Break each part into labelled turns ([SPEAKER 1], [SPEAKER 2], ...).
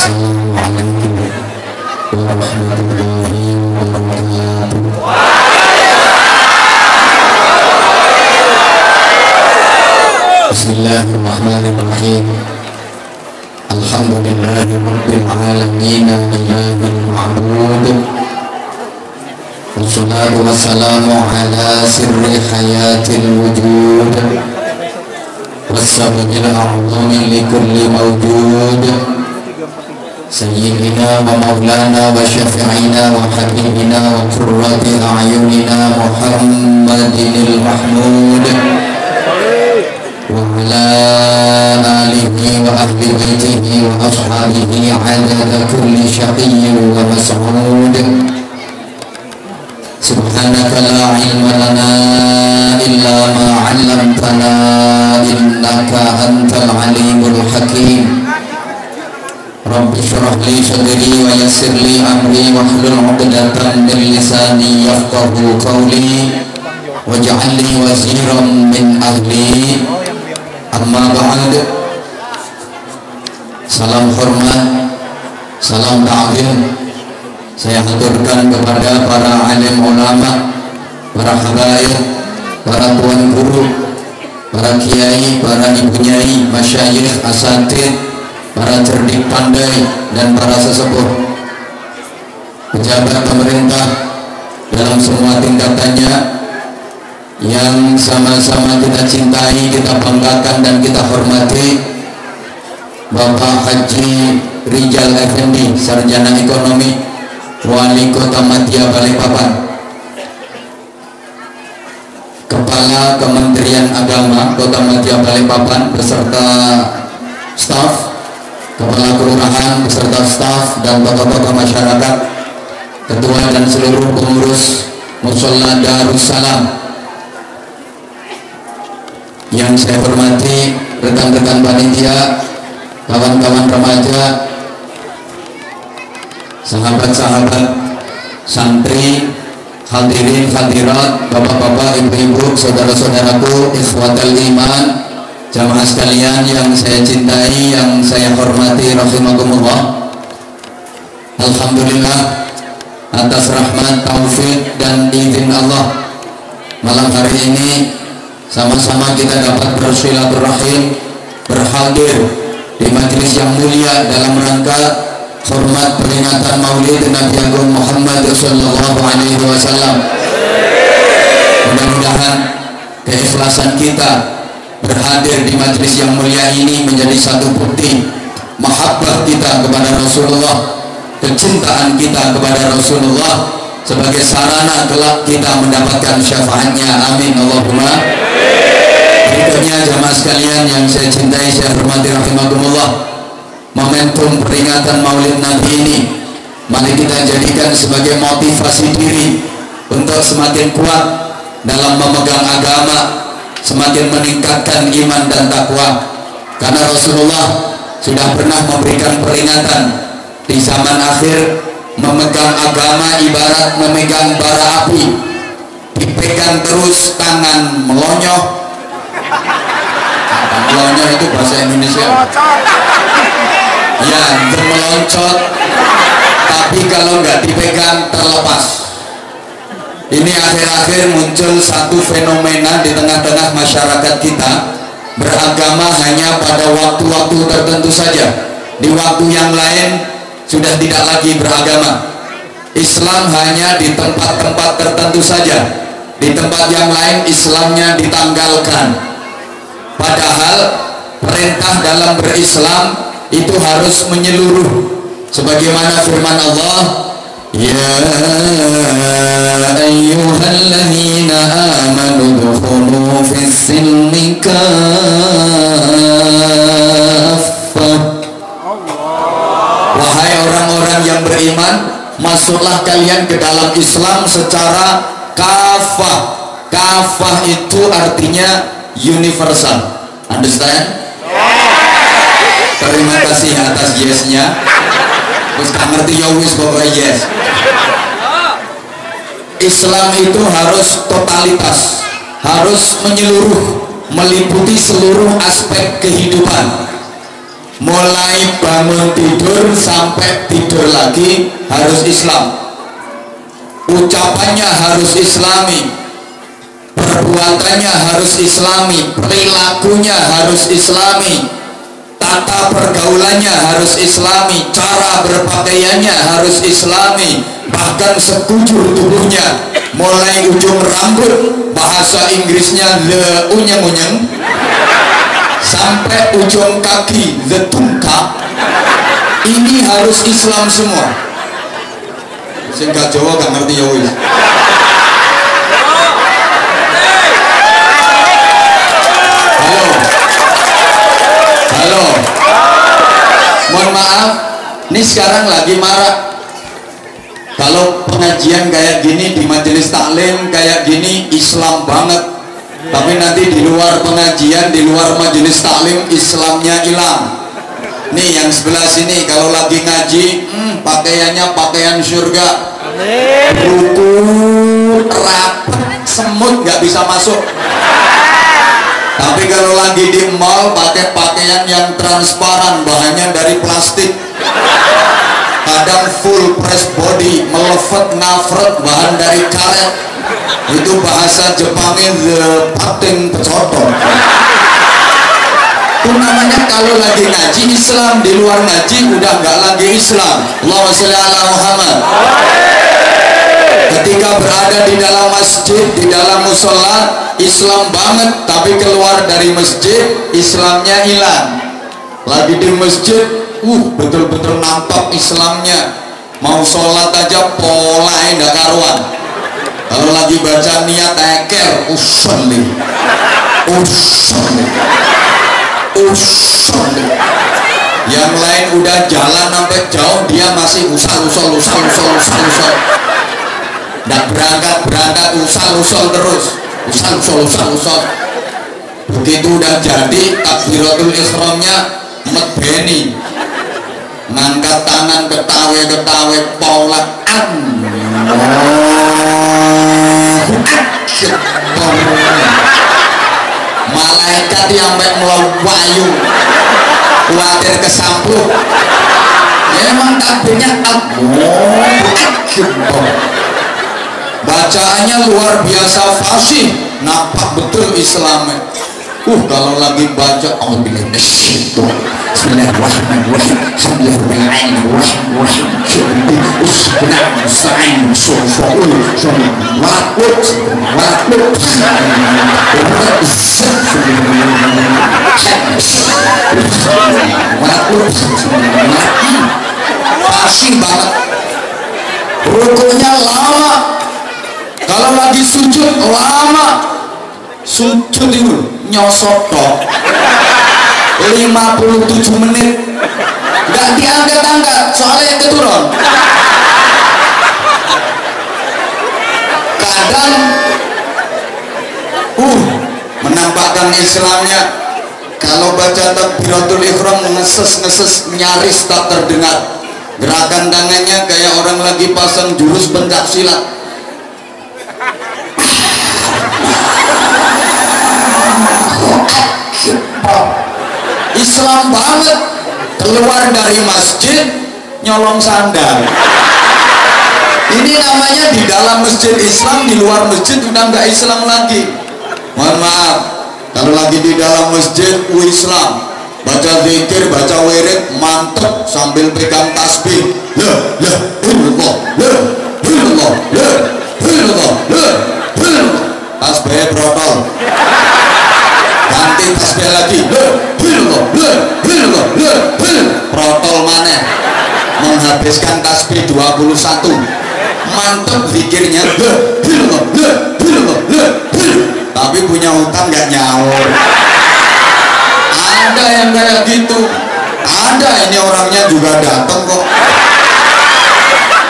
[SPEAKER 1] Assalamualaikum warahmatullahi wabarakatuh. Bismillahirrahmanirrahim. Alhamdulillahi rabbil alamin, illahil ma'bud. Wassalatu wassalamu ala sirri hayatil wujud, wassabaqil a'zami likulli mawjud, sayyidina wa maulana wa syafi'ina wa habibina wa qurrati a'yunina Muhammadinil mahmud wa ala alihi wa ahli baitihi wa ashabihi adada kulli syaqiyyin wa mas'ud. Subhanaka la ilma lana illa ma 'allamtana innaka antal alimul hakim. Rabbi shrah li sadri wa yassir li amri wahlul 'uqdatam min lisani yafqahu qawli waj'al li waziran min ahli. Amma ba'd. Salam hormat, salam ta'zim saya haturkan kepada para alim ulama, para habaib, para tuan guru, para kiai, para ibu nyai, masyayikh, asatidz, para cerdik pandai dan para sesepuh, pejabat pemerintah dalam semua tingkatannya yang sama-sama kita cintai, kita banggakan dan kita hormati. Bapak Haji Rijal Effendi, Sarjana Ekonomi, Wali Kota Madya Balikpapan, Kepala Kementerian Agama Kota Madya Balikpapan beserta staf, Kepala Kelurahan beserta staf dan tokoh-tokoh masyarakat, Ketua dan seluruh pengurus Mushola Darussalam yang saya hormati, rekan-rekan panitia, kawan-kawan remaja, sahabat-sahabat, santri, hadirin hadirat, bapak-bapak, ibu-ibu, saudara-saudaraku, ikhwatal iman, jamaah sekalian yang saya cintai, yang saya hormati, rahimakumullah. Alhamdulillah atas rahmat, taufik dan izin Allah, malam hari ini sama-sama kita dapat bersilaturahim, berhadir di majelis yang mulia dalam rangka hormat peringatan Maulid Nabi Agung Muhammad sallallahu alaihi wasallam. Mudah-mudahan keikhlasan kita berhadir di majelis yang mulia ini menjadi satu bukti mahabbah kita kepada Rasulullah, kecintaan kita kepada Rasulullah sebagai sarana kelak kita mendapatkan syafaatnya. Amin Allahumma. Berikutnya jamaah sekalian yang saya cintai, saya hormati rahimakumullah, momentum peringatan Maulid Nabi ini mari kita jadikan sebagai motivasi diri untuk semakin kuat dalam memegang agama, semakin meningkatkan iman dan takwa, karena Rasulullah sudah pernah memberikan peringatan di zaman akhir memegang agama ibarat memegang bara api, dipegang terus tangan melonyoh. Melonyoh itu bahasa Indonesia ya, meloncat, tapi kalau nggak dipegang terlepas. Ini akhir-akhir muncul satu fenomena di tengah-tengah masyarakat kita, beragama hanya pada waktu-waktu tertentu saja, di waktu yang lain sudah tidak lagi beragama. Islam hanya di tempat-tempat tertentu saja, di tempat yang lain Islamnya ditanggalkan. Padahal perintah dalam berislam itu harus menyeluruh, sebagaimana firman Allah, ya ayyuhalladzina amanu dukhulu fis-silmi kaffah. Wahai orang-orang yang beriman, masuklah kalian ke dalam Islam secara kafah. Kafah itu artinya universal. Understand? Terima kasih atas yes-nya. Terus gak ngerti ya wis pokoknya yes. Islam itu harus totalitas, harus menyeluruh, meliputi seluruh aspek kehidupan. mulai bangun tidur sampai tidur lagi harus Islam, ucapannya harus Islami, perbuatannya harus Islami, perilakunya harus Islami, tata pergaulannya harus Islami, cara berpakaiannya harus Islami, bahkan sekujur tubuhnya mulai ujung rambut, bahasa Inggrisnya le unyeng-unyeng, sampai ujung kaki the tungkap, ini harus Islam semua. Sehingga Jawa gak ngerti ya wis. Halo, mohon maaf, ini sekarang lagi marak. Kalau pengajian kayak gini di majelis taklim kayak gini Islam banget, tapi nanti di luar pengajian, di luar majelis taklim Islamnya hilang. Nih yang sebelah sini kalau lagi ngaji, pakaiannya pakaian surga, ruku rapat, semut nggak bisa masuk. Tapi kalau lagi di mall pakai pakaian yang transparan, bahannya dari plastik, kadang full press body, melevet ngafret, bahan dari karet, itu bahasa Jepangnya the pating pecoton. Itu namanya kalau lagi ngaji Islam, di luar ngaji udah nggak lagi Islam. Allahumma sholli ala Muhammad. Ketika berada di dalam masjid, di dalam musola Islam banget, tapi keluar dari masjid Islamnya hilang. Lagi di masjid betul-betul nampak Islamnya, mau sholat aja polanya nggak karuan. Kalau lagi baca niat eker usolli yang lain udah jalan sampai jauh, dia masih usal nggak berangkat usal terus, usal. Begitu udah jadi takbiratul ihramnya medeni, ngangkat tangan ketawe pola malaikat yang baik melawayu khawatir kesampluk, ya emang takbirnya bacaannya luar biasa fasih, nampak betul Islamnya. Kalau lagi baca Bismillahirrahmanirrahim, fasih banget, rukunya lama, kalau lagi sujud lama, sujud itu nyosot tok 57 menit nggak diangkat-angkat soalnya keturun. Kadang menampakkan Islamnya kalau baca takbiratul ihram ngeses nyaris tak terdengar, gerakan tangannya kayak orang lagi pasang jurus pencak silat. Islam banget, keluar dari masjid nyolong sandal. Ini namanya di dalam masjid Islam, di luar masjid udah nggak Islam lagi. Mohon maaf, kalau lagi di dalam masjid Islam, baca zikir, baca wirid mantep sambil pegang tasbih, tasbih protol, ganti tasbih lagi, protol mana, menghabiskan tasbih 21, mantep zikirnya, tapi punya utang nggak nyaur. Ada yang kayak gitu, ada, ini orangnya juga datang kok,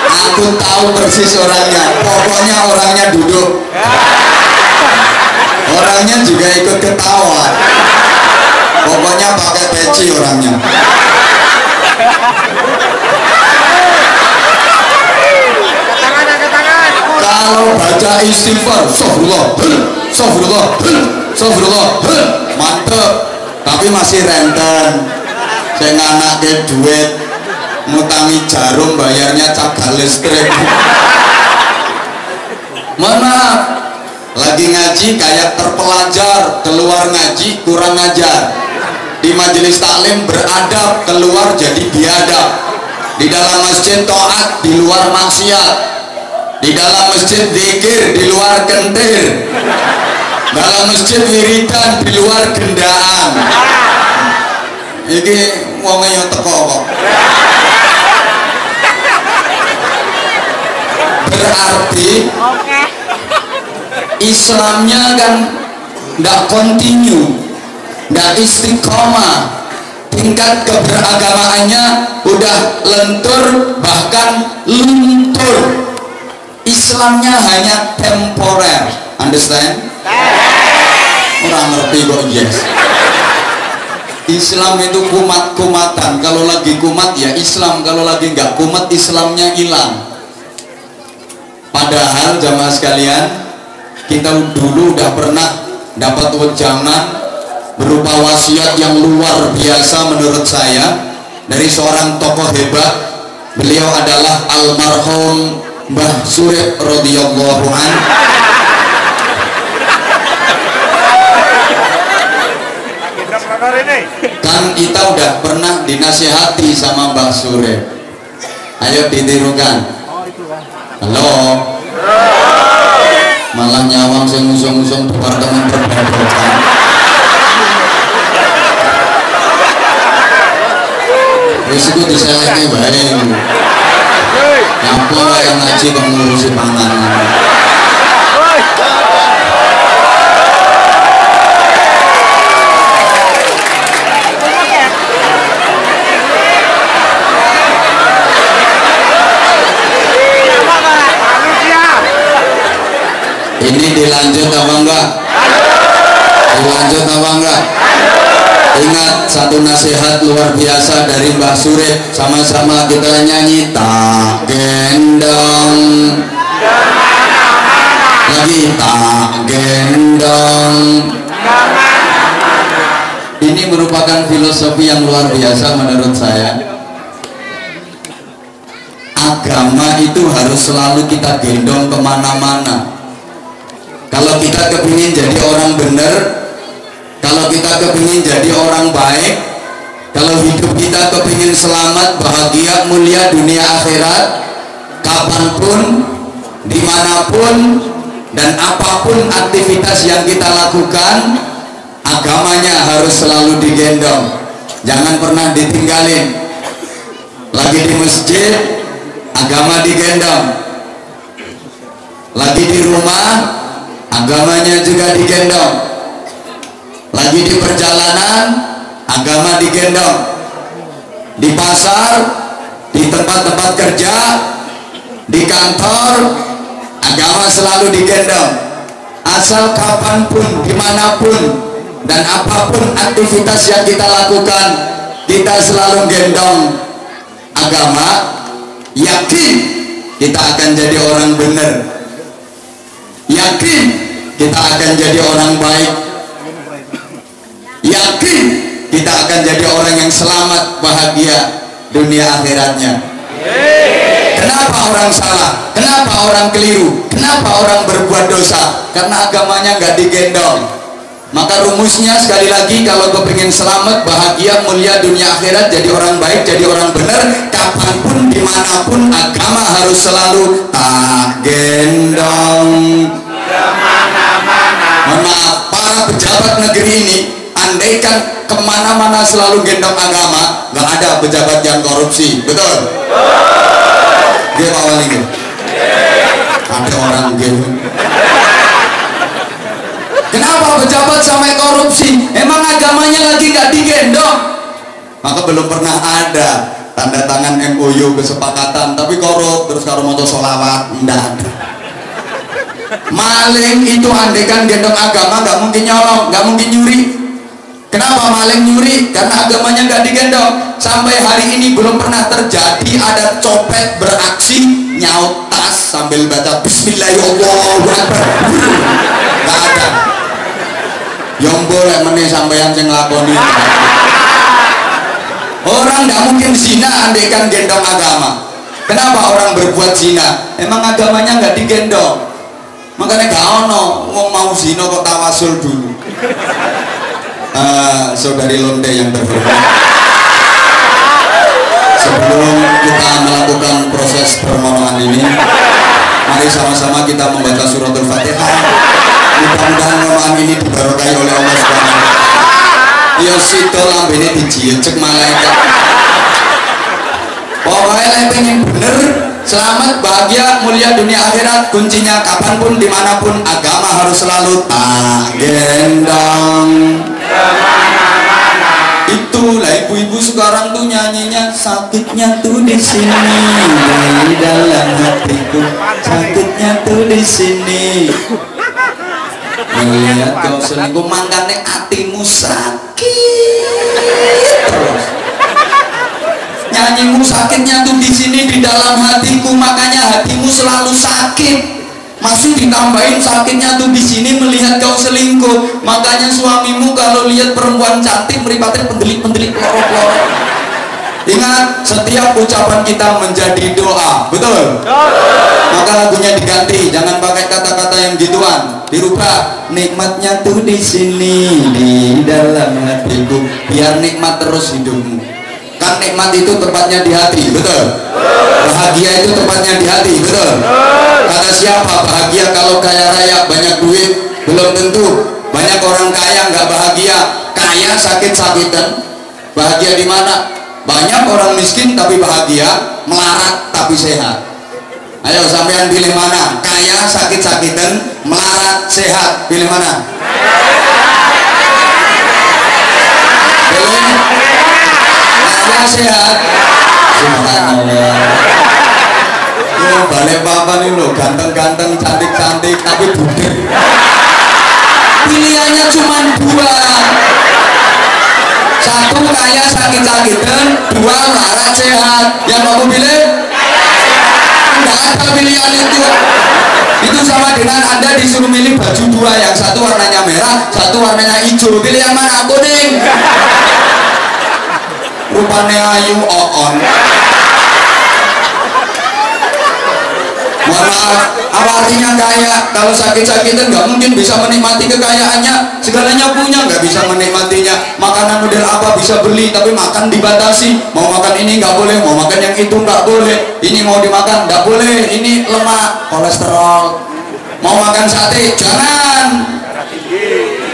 [SPEAKER 1] aku tahu persis orangnya, pokoknya orangnya duduk, orangnya juga ikut ketawa, pokoknya pakai peci orangnya. Kalau baca istighfar, astagfirullah, mantep, tapi masih renten. kayak nganake duit ngutangi jarum bayarnya cagar listrik. Mohon maaf, lagi ngaji kayak terpelajar, keluar ngaji kurang ajar. Di majelis taklim beradab, keluar jadi biadab. Di dalam masjid taat, di luar maksiat. Di dalam masjid zikir, di luar kentir. Dalam masjid wiridan, di luar gendaan. Iki wong yang teko kok. Berarti Islamnya kan tidak continue, tidak istiqomah, tingkat keberagamaannya udah lentur bahkan luntur. Islamnya hanya temporer, understand? Orang ngerti kok yes. Islam itu kumat-kumatan, kalau lagi kumat ya Islam, kalau lagi nggak kumat Islamnya hilang. Padahal jamaah sekalian, kita dulu udah pernah dapat wejangan berupa wasiat yang luar biasa menurut saya dari seorang tokoh hebat. Beliau adalah almarhum Mbah Surip radhiyallahu anhu. Kan kita udah pernah dinasihati sama Mbah Surip. Ayo ditirukan. Halo. Malah nyawang sing ngusung-ngusung departemen perpajakan. Wis iku diselehke bae. Nyapa yang ngaji kok ngurusi panganan. Ini dilanjut apa enggak? Dilanjut apa enggak? Ingat satu nasihat luar biasa dari Mbah Surip. Sama-sama kita nyanyi tak gendong. Lagi tak gendong. Ini merupakan filosofi yang luar biasa menurut saya. Agama itu harus selalu kita gendong kemana-mana. Kalau kita kepingin jadi orang benar, kalau kita kepingin jadi orang baik, kalau hidup kita kepingin selamat, bahagia, mulia dunia akhirat, kapanpun, dimanapun, dan apapun aktivitas yang kita lakukan, agamanya harus selalu digendong. Jangan pernah ditinggalin. Lagi di masjid, agama digendong. Lagi di rumah, agamanya juga digendong. Lagi di perjalanan, agama digendong. Di pasar, di tempat-tempat kerja, di kantor, agama selalu digendong. Asal kapanpun, dimanapun, dan apapun aktivitas yang kita lakukan, kita selalu gendong agama. Yakin kita akan jadi orang benar. Yakin kita akan jadi orang baik. Yakin kita akan jadi orang yang selamat, bahagia dunia akhiratnya. Kenapa orang salah? Kenapa orang keliru? Kenapa orang berbuat dosa? Karena agamanya nggak digendong. Maka rumusnya sekali lagi, kalau kepingin selamat, bahagia, mulia dunia akhirat, jadi orang baik, jadi orang benar, kapanpun, dimanapun, agama harus selalu tak gendong. Mohon maaf, para pejabat negeri ini, andaikan kemana-mana selalu gendong agama, nggak ada pejabat yang korupsi, betul? Dia Pak Wali gitu. Ada orang gitu. Kenapa pejabat sampai korupsi? Emang agamanya lagi nggak digendong? Maka belum pernah ada tanda tangan MOU kesepakatan, tapi korup terus karo moto sholawat, nggak ada. Maling itu andaikan gendong agama nggak mungkin nyolong, nggak mungkin nyuri. Kenapa maling nyuri? Karena agamanya nggak digendong. Sampai hari ini belum pernah terjadi ada copet beraksi nyaut tas sambil baca Bismillahirrahmanirrahim. Nggak ada. Yang boleh meneh sampeyan sing lakoni. Orang nggak mungkin zina andaikan gendong agama. Kenapa orang berbuat zina? Emang agamanya nggak digendong. Makanya gak ono wong mau zina kok tawasul dulu. Saudari Londe yang terhormat, sebelum kita melakukan proses permohonan ini, mari sama-sama kita membaca suratul Fatihah. Mudah-mudahan mohonan ini diberkahi oleh Allah Subhanahu wa taala. Ya sito lambene dijicek malaikat. Pokoknya yang pengen bener, selamat, bahagia, mulia dunia akhirat, kuncinya kapanpun, dimanapun, agama harus selalu tak gendong kemana-mana. Itulah ibu-ibu sekarang tuh nyanyinya, sakitnya tuh di sini, di dalam hatiku, sakitnya tuh di sini. Melihat kau selingkuh, makanya hatimu sakit terus. Nyanyimu sakitnya tuh di sini di dalam hatiku, makanya hatimu selalu sakit. Masih ditambahin sakitnya tuh di sini melihat kau selingkuh, makanya suamimu kalau lihat perempuan cantik meripatnya pendelik-pendelik pelorok-pelorok. Ingat, setiap ucapan kita menjadi doa, betul? Maka lagunya diganti, jangan pakai kata-kata yang gituan, dirubah. Nikmatnya tuh di sini di dalam hatiku, biar nikmat terus hidupmu. Kan nikmat itu tempatnya di hati, betul? Bahagia itu tempatnya di hati, betul? Kata siapa bahagia kalau kaya raya banyak duit? Belum tentu. Banyak orang kaya nggak bahagia, kaya sakit-sakitan. Bahagia di mana? Banyak orang miskin tapi bahagia, melarat tapi sehat. Ayo sampean pilih mana? Kaya sakit-sakitan, melarat sehat, pilih mana? Pilih kaya sehat. Subhanallah. Lo balik papan ini lo ganteng-ganteng, cantik-cantik tapi budir. Pilihannya cuma dua. Satu kaya sakit-sakitan, dua melarat sehat. Yang kamu pilih? Enggak ada pilihan itu. Itu sama dengan Anda disuruh milih baju dua, yang satu warnanya merah, satu warnanya hijau. Pilih yang mana? Kuning. Rupanya ayu oon. Mohon maaf, apa artinya kaya? Kalau sakit-sakitan nggak mungkin bisa menikmati kekayaannya, segalanya punya nggak bisa menikmatinya. Makanan model apa bisa beli, tapi makan dibatasi. Mau makan ini nggak boleh, mau makan yang itu nggak boleh. Ini mau dimakan nggak boleh, ini lemak, kolesterol. Mau makan sate, jangan.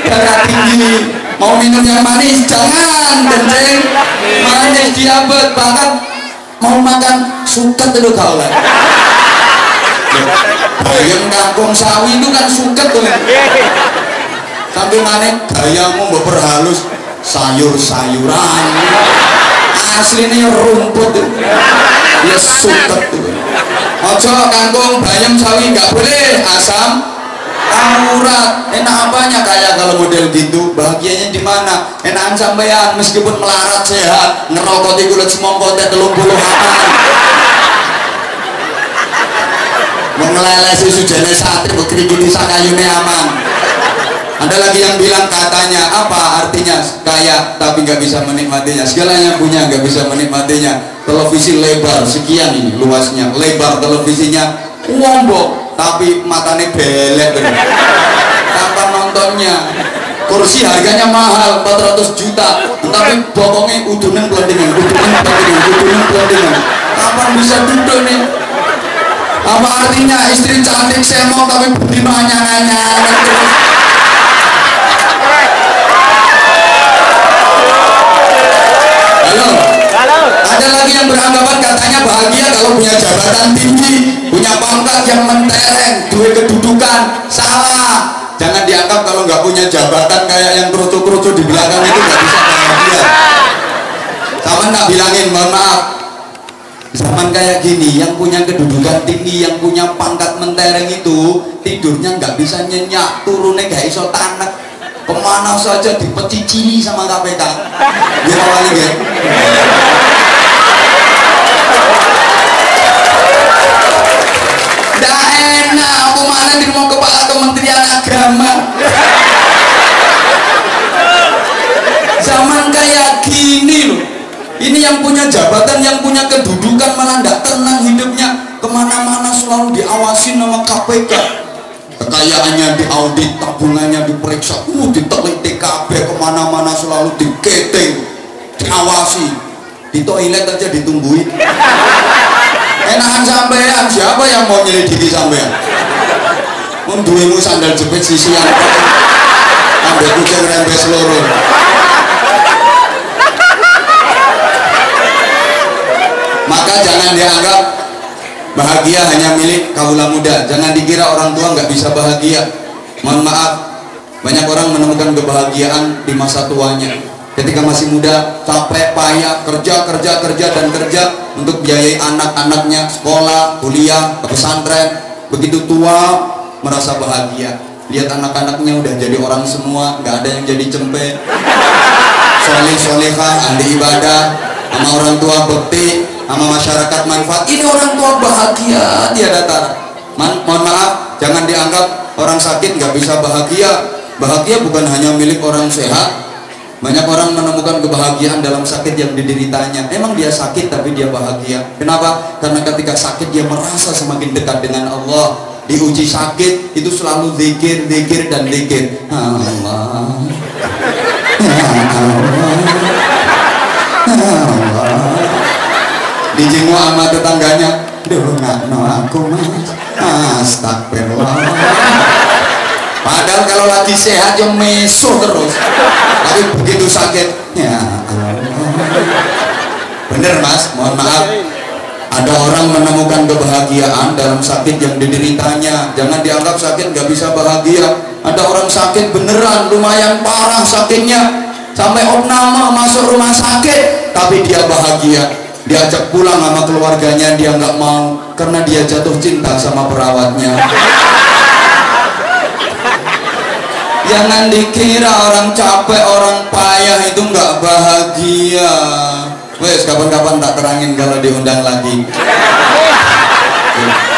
[SPEAKER 1] Darah tinggi. Mau minum yang manis, jangan. Kencing, manis, diabetes, bahkan mau makan suket itu kau lah. Bayang kampung sawi itu kan suket tuh. Tapi mana gayamu mau berhalus sayur-sayuran, aslinya rumput tuh. Ya suket tuh. Ojo kangkung bayam sawi nggak boleh, asam aurat. Enak apanya kayak kalau model gitu? Bahagianya di mana? Enakan sampean meskipun melarat sehat, ngerokok di kulit semongko teh 30-an. Mengelelesi sujane sate bekerigiti sakayune aman. Ada lagi yang bilang katanya apa artinya kaya tapi nggak bisa menikmatinya, segalanya punya nggak bisa menikmatinya. Televisi lebar sekian ini luasnya, lebar televisinya, wombok tapi matanya belek bener. Kapan nontonnya? Kursi harganya mahal 400 juta, tapi bokongnya udunan pelandingan. Kapan bisa duduk nih? Apa artinya istri cantik semok tapi budi nanya-nanya terus. Halo. Ada lagi yang beranggapan katanya bahagia kalau punya jabatan tinggi, punya pangkat yang mentereng, duit kedudukan. Salah. Jangan dianggap kalau nggak punya jabatan kayak yang kerucu-kerucu di belakang itu nggak bisa bahagia. Sama nggak bilangin, mohon maaf. Zaman kayak gini, yang punya kedudukan tinggi, yang punya pangkat mentereng itu tidurnya nggak bisa nyenyak, turunnya nggak iso tanek, kemana saja dipecicili sama KPK. Dia awalnya gak? Nggak enak, aku mana di mau kepala Kementerian Agama. Zaman kayak gini loh. Ini jabatan, yang punya kedudukan malah tidak tenang hidupnya. Kemana-mana selalu diawasi nama KPK, kekayaannya diaudit, tabungannya diperiksa, diteliti KB, kemana-mana selalu diketing, diawasi, di toilet aja ditungguin. Enakan sampean, siapa yang mau nyelidiki sampean? Menduimu sandal jepit sisian, ambil kucing rembes loro. Maka jangan dianggap bahagia hanya milik kaula muda. Jangan dikira orang tua nggak bisa bahagia. Mohon maaf, banyak orang menemukan kebahagiaan di masa tuanya. Ketika masih muda, capek, payah, kerja untuk biayai anak-anaknya sekolah, kuliah, ke pesantren. Begitu tua, merasa bahagia. Lihat anak-anaknya udah jadi orang semua, nggak ada yang jadi cempe. Soleh solehah, ahli ibadah, sama orang tua bekti, sama masyarakat manfaat. Ini orang tua bahagia tiada tara. Mohon maaf, jangan dianggap orang sakit nggak bisa bahagia. Bahagia bukan hanya milik orang sehat. Banyak orang menemukan kebahagiaan dalam sakit yang dideritanya. Emang dia sakit tapi dia bahagia. Kenapa? Karena ketika sakit dia merasa semakin dekat dengan Allah. Diuji sakit itu selalu zikir, zikir dan zikir. Allah, ya Allah. Dijenguk sama tetangganya, dongakno aku mas, astagfirullah. Padahal kalau lagi sehat yang meso terus, tapi begitu sakit, ya Allah. Bener mas, mohon maaf. Ada orang menemukan kebahagiaan dalam sakit yang dideritanya. Jangan dianggap sakit nggak bisa bahagia. Ada orang sakit beneran, lumayan parah sakitnya, sampai opname masuk rumah sakit, tapi dia bahagia. Diajak pulang sama keluarganya, dia nggak mau karena dia jatuh cinta sama perawatnya. Jangan dikira orang capek, orang payah itu nggak bahagia. Wes, kapan-kapan tak terangin kalau diundang lagi.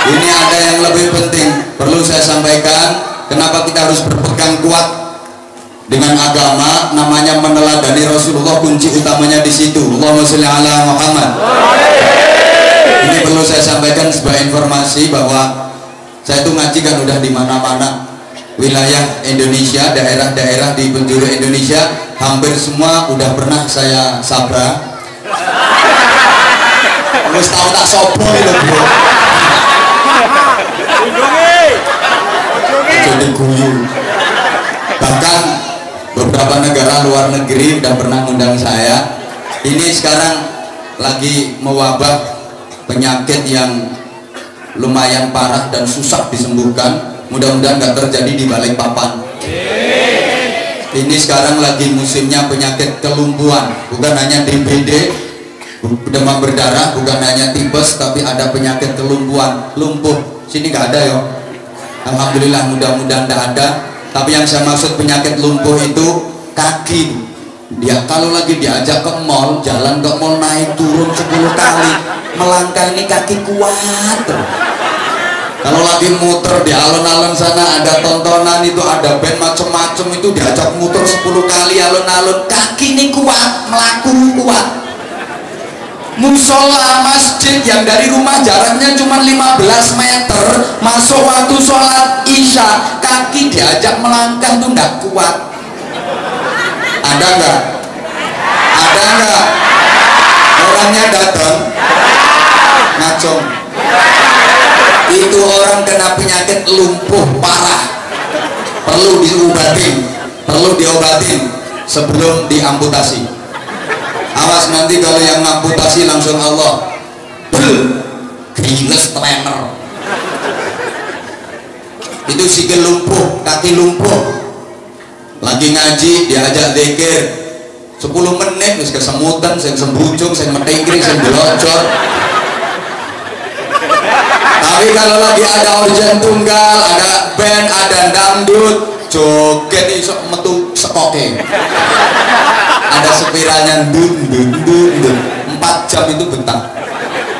[SPEAKER 1] Ini ada yang lebih penting perlu saya sampaikan. Kenapa kita harus berpegang kuat dengan agama? Namanya meneladani Rasulullah, kunci utamanya di situ. Allahumma sholli ala Muhammad. Ini perlu saya sampaikan sebagai informasi bahwa saya itu ngaji kan udah di mana-mana. Wilayah Indonesia, daerah-daerah di penjuru Indonesia, hampir semua udah pernah saya sabra. Wis tau tak sopo lho, Bro. Jadi guyu. Bahkan beberapa negara luar negeri udah pernah ngundang saya. Ini sekarang lagi mewabah penyakit yang lumayan parah dan susah disembuhkan. Mudah-mudahan nggak terjadi di Balikpapan. Ini sekarang lagi musimnya penyakit kelumpuhan, bukan hanya DBD, demam berdarah, bukan hanya tipes, tapi ada penyakit kelumpuhan, lumpuh. Sini nggak ada ya. Alhamdulillah, mudah-mudahan tidak ada. Tapi yang saya maksud penyakit lumpuh itu kaki. Dia kalau lagi diajak ke mall, jalan ke mall naik turun 10 kali, melangkah ini kaki kuat. Kalau lagi muter di alun-alun sana ada tontonan itu, ada band macem-macem itu, diajak muter 10 kali alun-alun, kaki ini kuat, melaku kuat. Musola masjid yang dari rumah jaraknya cuma 15 meter, masuk waktu sholat isya, kaki diajak melangkah tuh nggak kuat. Ada nggak? Ada nggak? Orangnya datang ngacung. Itu orang kena penyakit lumpuh parah, perlu diobatin sebelum diamputasi. Awas nanti kalau yang amputasi langsung Allah geriles trainer. Itu sikil lumpuh, kaki lumpuh. Lagi ngaji diajak zikir 10 menit wis kesemutan, sing sembucung, sing metingkring, sing blocor. Tapi kalau lagi ada organ tunggal, ada band, ada dangdut, joget iso metu sekoke. Ada spiralnya dun 4 jam itu betah.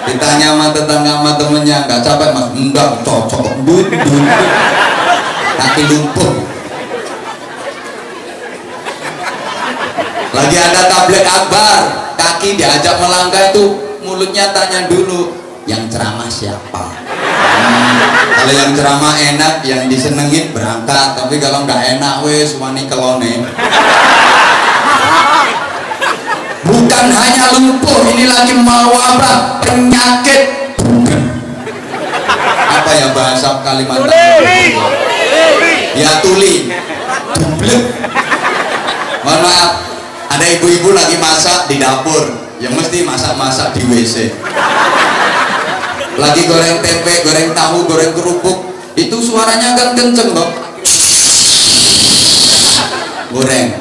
[SPEAKER 1] Ditanya sama tetangga sama temennya, nggak capek mas? Enggak, cocok dun kaki lumpuh. Lagi ada tablet akbar, laki diajak melangkah itu mulutnya tanya dulu, yang ceramah siapa? Kalau yang ceramah enak, yang disenengin berangkat. Tapi kalau nggak enak, wes wani kelone. Bukan hanya lumpuh, ini lagi mewabah penyakit. Apa ya bahasa Kalimantan? Ya tuli. Dublek. Mohon maaf, ada ibu-ibu lagi masak di dapur, yang mesti masak-masak di WC. Lagi goreng tempe, goreng tahu, goreng kerupuk, itu suaranya kan kenceng loh. Goreng.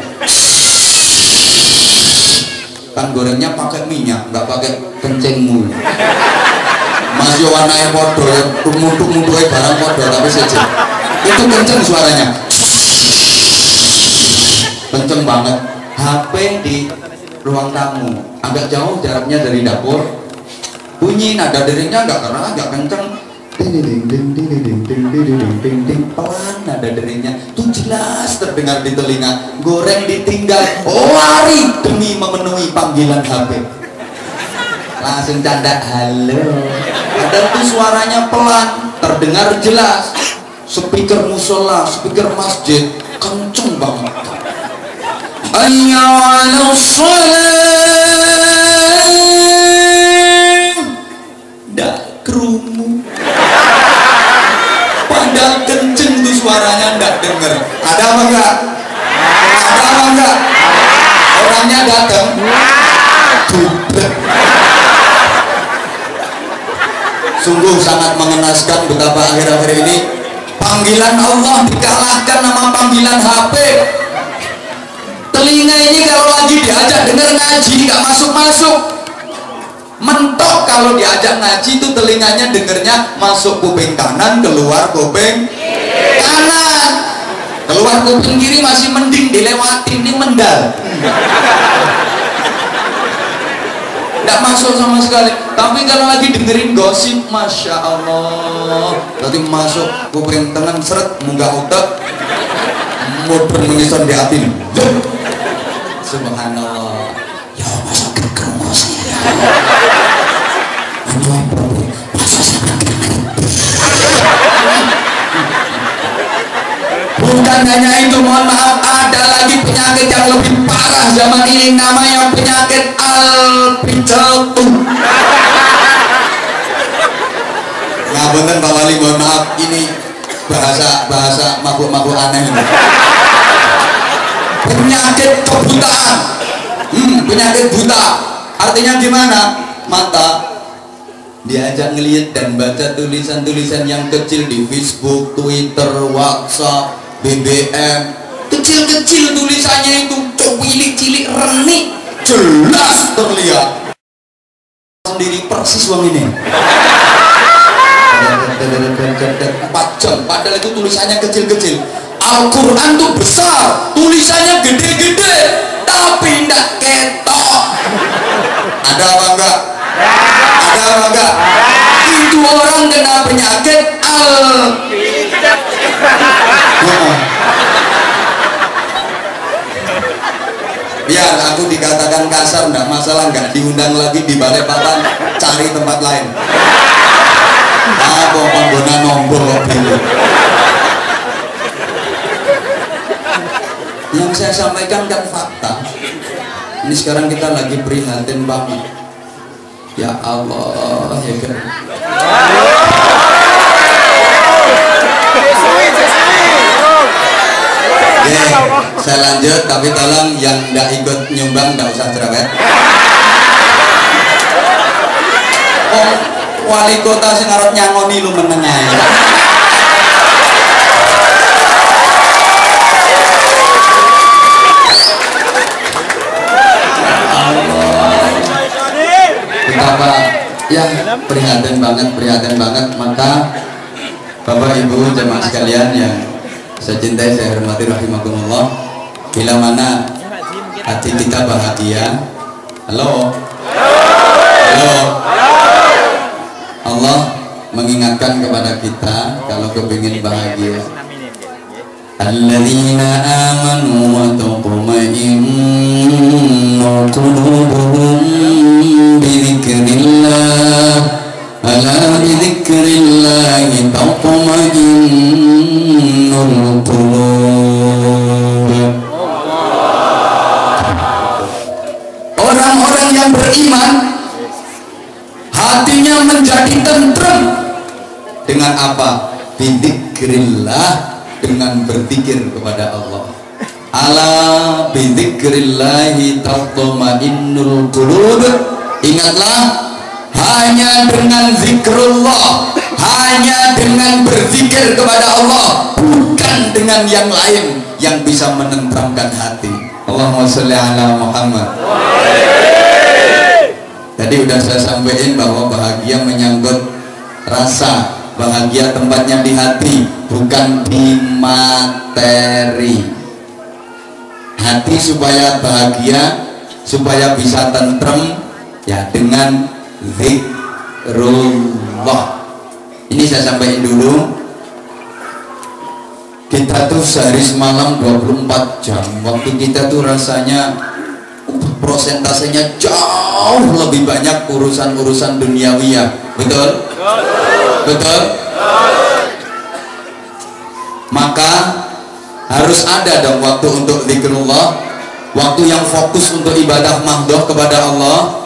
[SPEAKER 1] Kan gorengnya pakai minyak, nggak pakai kencing mulu. Mas Yowana podo, mutu-mutu barang podo, tapi saja itu kenceng suaranya, kenceng banget. HP di ruang tamu agak jauh jaraknya dari dapur, bunyi nada deringnya nggak kenceng, pelan nada deringnya tuh jelas terdengar di telinga. Goreng ditinggal, lari demi memenuhi panggilan HP. Langsung canda halo, padahal tuh suaranya pelan, terdengar jelas. Speaker musola, speaker masjid kenceng banget. Hayya 'alas shalah, ndak kerumu. Padahal kenceng tuh suaranya, ndak denger. Ada apa enggak? Ada apa enggak? Orangnya datang. Sungguh sangat mengenaskan betapa akhir-akhir ini panggilan Allah dikalahkan sama panggilan HP. Telinga ini kalau lagi diajak dengar ngaji nggak masuk-masuk. Mentok kalau diajak ngaji itu telinganya dengernya masuk kuping kanan, keluar kuping kanan. Keluar kuping kiri masih mending dilewatin, ini mendal. Nggak masuk sama sekali. Tapi kalau lagi dengerin gosip, masya Allah, berarti masuk kuping tengah seret, munggah otak, mudun mengisan di hati. Subhanallah. Ya masuk ke kermas ya. Bukan hanya itu, mohon maaf, ada lagi penyakit yang lebih parah zaman ini, namanya penyakit al-bijatuh. Ngapunten Pak Wali, mohon maaf, ini bahasa makhluk-makhluk aneh ini. Penyakit kebutaan. Penyakit buta. Artinya gimana? Mata diajak ngelihat dan baca tulisan-tulisan yang kecil di Facebook, Twitter, WhatsApp, BBM, kecil-kecil tulisannya itu, cilik-cilik renik, jelas terlihat sendiri persis uang ini. 4 jam, padahal itu tulisannya kecil-kecil. Al-Quran tuh besar, tulisannya gede-gede, tapi ndak ketok. Ada apa enggak? Ada apa enggak? Itu orang kena penyakit biar aku dikatakan kasar enggak masalah, enggak diundang lagi di balai papan, cari tempat lain. Apa pengguna nombor dulu. Yang saya sampaikan kan fakta. Ini sekarang kita lagi prihatin banget. Ya Allah, ya kan. Oke, saya lanjut, tapi tolong yang nggak ikut nyumbang nggak usah cerewet. Oh, wali kota sing arep nyangoni lu meneng ae. Betapa ya prihatin banget. Maka Bapak Ibu jemaah sekalian yang saya cintai, saya hormati rahimakumullah, bila mana hati kita bahagia. Halo, Allah mengingatkan kepada kita kalau kepingin bahagia, alladzina amanu wa tatma'innu qulubuhum yang beriman hatinya menjadi tentrem dengan apa? Bidzikrillah, dengan berzikir kepada Allah. Ala bidzikrillahi tatma'innul qulub. Ingatlah, hanya dengan zikrullah, hanya dengan berzikir kepada Allah, bukan dengan yang lain yang bisa menenteramkan hati. Allahumma sholli ala Muhammad. Tadi udah saya sampaikan bahwa bahagia menyangkut rasa, bahagia tempatnya di hati, bukan di materi. Hati supaya bahagia, supaya bisa tentrem, ya dengan zikrullah. Ini saya sampaikan dulu. Kita tuh sehari semalam 24 jam, waktu kita tuh rasanya prosentasenya jauh lebih banyak urusan-urusan duniawiyah. Betul? Betul? Maka harus ada dong waktu untuk zikrullah, waktu yang fokus untuk ibadah mahdoh kepada Allah.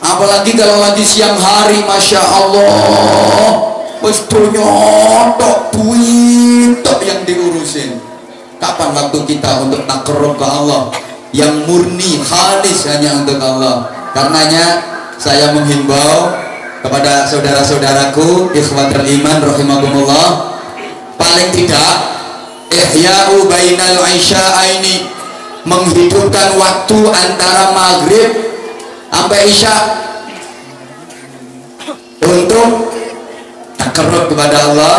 [SPEAKER 1] Apalagi kalau lagi siang hari, Masya Allah, wis nyotok duit yang diurusin. Kapan waktu kita untuk takarrub ke Allah yang murni, khalis hanya untuk Allah? Karenanya saya menghimbau kepada saudara-saudaraku ikhwatul iman rahimakumullah, paling tidak ihya'u bainal isya'aini, menghidupkan waktu antara maghrib sampai isya untuk takarrub kepada Allah,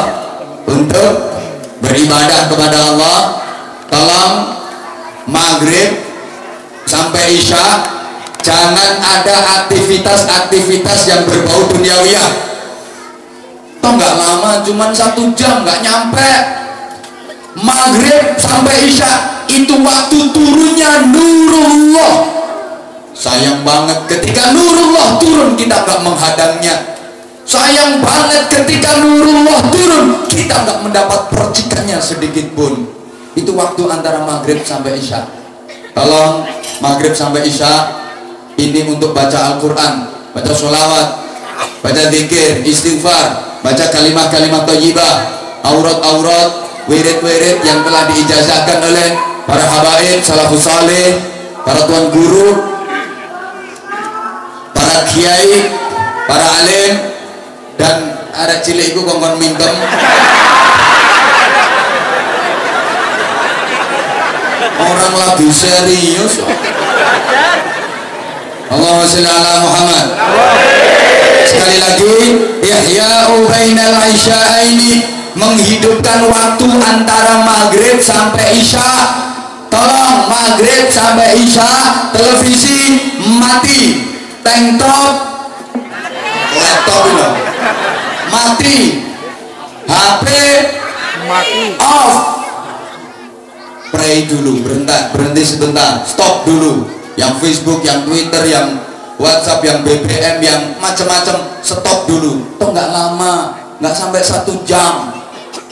[SPEAKER 1] untuk beribadah kepada Allah. Tolong maghrib sampai isya jangan ada aktivitas-aktivitas yang berbau duniawiyah. Toh nggak lama, cuman 1 jam, nggak nyampe. Maghrib sampai isya itu waktu turunnya nurullah. Sayang banget ketika nurullah turun kita nggak menghadangnya. Sayang banget ketika nurullah turun kita nggak mendapat percikannya sedikit pun. Itu waktu antara maghrib sampai isya. Tolong maghrib sampai isya ini untuk baca Al-Quran, baca sholawat, baca zikir, istighfar, baca kalimat-kalimat thayyibah, aurat-aurat, wirid-wirid yang telah diijazahkan oleh para habaib, salafus saleh, para tuan guru, para kiai, para alim, dan ada cilikku kongkon mingkem. Orang lagi serius. Allahumma sholli ala Muhammad. Sekali lagi, ihya'u bainal isya'aini, menghidupkan waktu antara maghrib sampai isya. Tolong maghrib sampai isya televisi mati, tank top, laptop mati, HP mati, off. Pray dulu, berhenti sebentar, stop dulu. Yang Facebook, yang Twitter, yang WhatsApp, yang BBM, yang macam-macam, stop dulu. Toh nggak lama, nggak sampai 1 jam.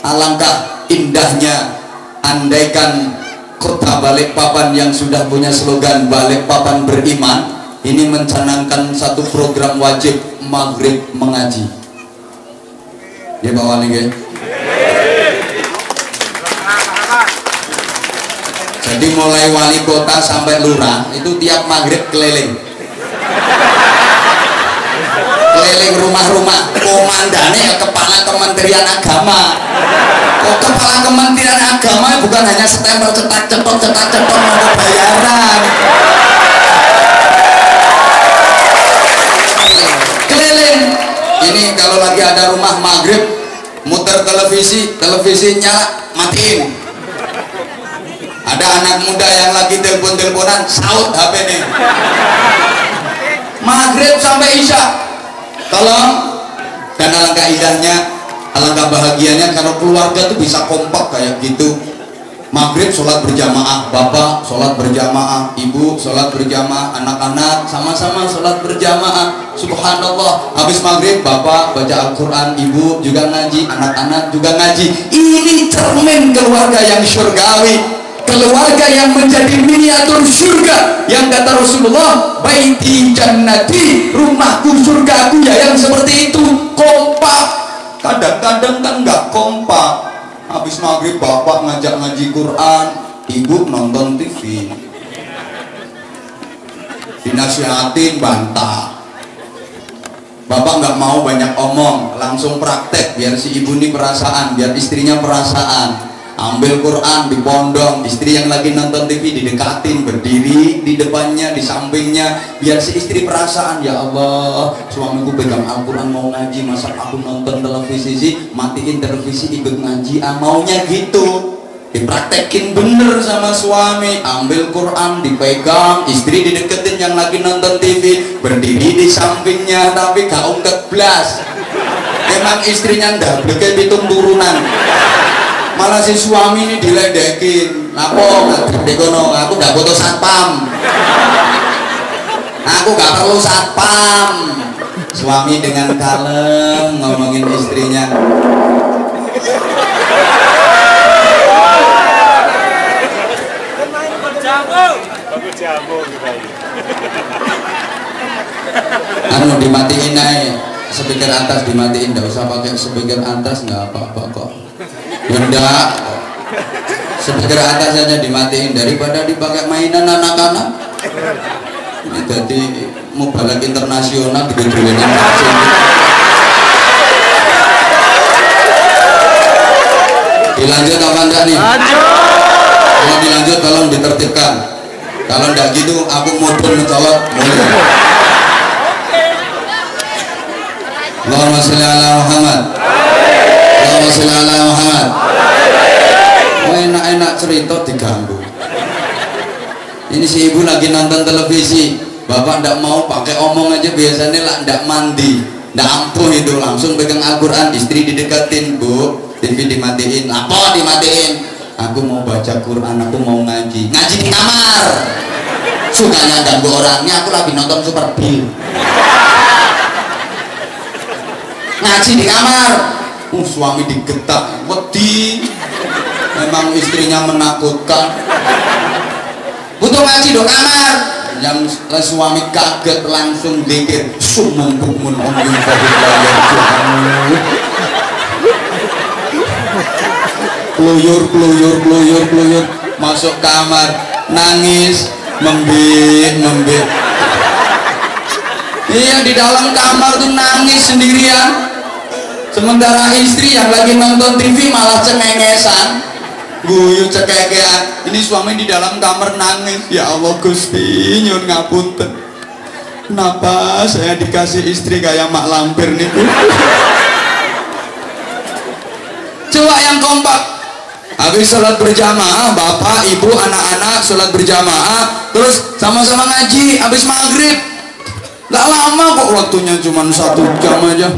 [SPEAKER 1] Alangkah indahnya andaikan kota Balikpapan yang sudah punya slogan Balikpapan beriman ini mencanangkan satu program wajib maghrib mengaji. Ya Pak Wali ya? Jadi mulai wali kota sampai lurah itu tiap maghrib keliling rumah-rumah. Komandannya ya kepala Kementerian Agama. Kok kepala Kementerian Agama bukan hanya stempel cetak cetok mau bayaran. Keliling. Ini kalau lagi ada rumah maghrib muter televisinya matiin. Ada anak muda yang lagi telepon-teleponan, saut HP nih. Maghrib sampai isya. Tolong. Dan alangkah indahnya, alangkah bahagianya kalau keluarga tuh bisa kompak kayak gitu. Maghrib sholat berjamaah, bapak sholat berjamaah, ibu sholat berjamaah, anak-anak sama-sama sholat berjamaah. Subhanallah. Habis maghrib bapak baca Al-Quran, ibu juga ngaji, anak-anak juga ngaji. Ini cermin keluarga yang syurgawi. keluarga yang menjadi miniatur surga, yang kata Rasulullah, baiti jannati, rumahku surgaku ya, yang seperti itu. Kompak. Kadang-kadang kan nggak kompak. Habis maghrib bapak ngajak ngaji Quran, ibu nonton TV, dinasihatin bantah. Bapak nggak mau banyak omong, langsung praktek biar si ibu ini perasaan, biar istrinya perasaan. Ambil Quran di pondong, istri yang lagi nonton TV didekatin, berdiri di depannya, di sampingnya, biar si istri perasaan. Ya Allah, suamiku pegang Al-Quran mau ngaji, masa aku nonton televisi sih, matiin televisi ikut ngaji. Maunya gitu, dipraktekin bener sama suami. Ambil Quran dipegang, istri dideketin yang lagi nonton TV, berdiri di sampingnya, tapi gak ungkep blas. Emang istrinya ndak kayak hitung turunan, malah si suami ini diledekin. Lapo dekono, aku gak butuh satpam, aku gak perlu satpam. Suami dengan kalem ngomongin istrinya, anu dimatiin aja speaker atas, dimatiin, nggak usah pakai speaker atas, nggak apa-apa kok. Benda speaker atas saja dimatiin daripada dipakai mainan anak-anak. Ini jadi mau balik internasional digedulin langsung. Dilanjut apa enggak nih? Kalau dilanjut tolong ditertibkan. Kalau enggak gitu aku mudun mencolot mulai. Allahumma sholli ala Muhammad. Allahumma sholli ala Muhammad. Enak-enak cerita diganggu. Ini si ibu lagi nonton televisi, bapak ndak mau pakai omong aja, biasanya lah ndak mandi, ndak ampuh itu, langsung pegang Al-Quran, istri dideketin, bu, TV dimatiin. Apa dimatiin? Aku mau baca Quran, aku mau ngaji. Ngaji di kamar. Sukanya ganggu orangnya, aku lagi nonton Super Bill. Ngaji di kamar. Suami digetak, wedi. Memang istrinya menakutkan. Butuh ngaji do kamar. Yang suami kaget langsung dikir sumung bukmun omyung fadillah. Keluyur masuk kamar, nangis, membit. Iya, di dalam kamar tuh nangis sendirian. Sementara istri yang lagi nonton TV malah cengengesan, guyu cekekean. Ini suami di dalam kamar nangis. Ya Allah Gusti, nyun ngapunten, kenapa saya dikasih istri kayak mak lampir nih? Coba yang kompak, habis sholat berjamaah, bapak, ibu, anak-anak sholat berjamaah, terus sama-sama ngaji, habis maghrib. Gak lama kok, waktunya cuma 1 jam aja.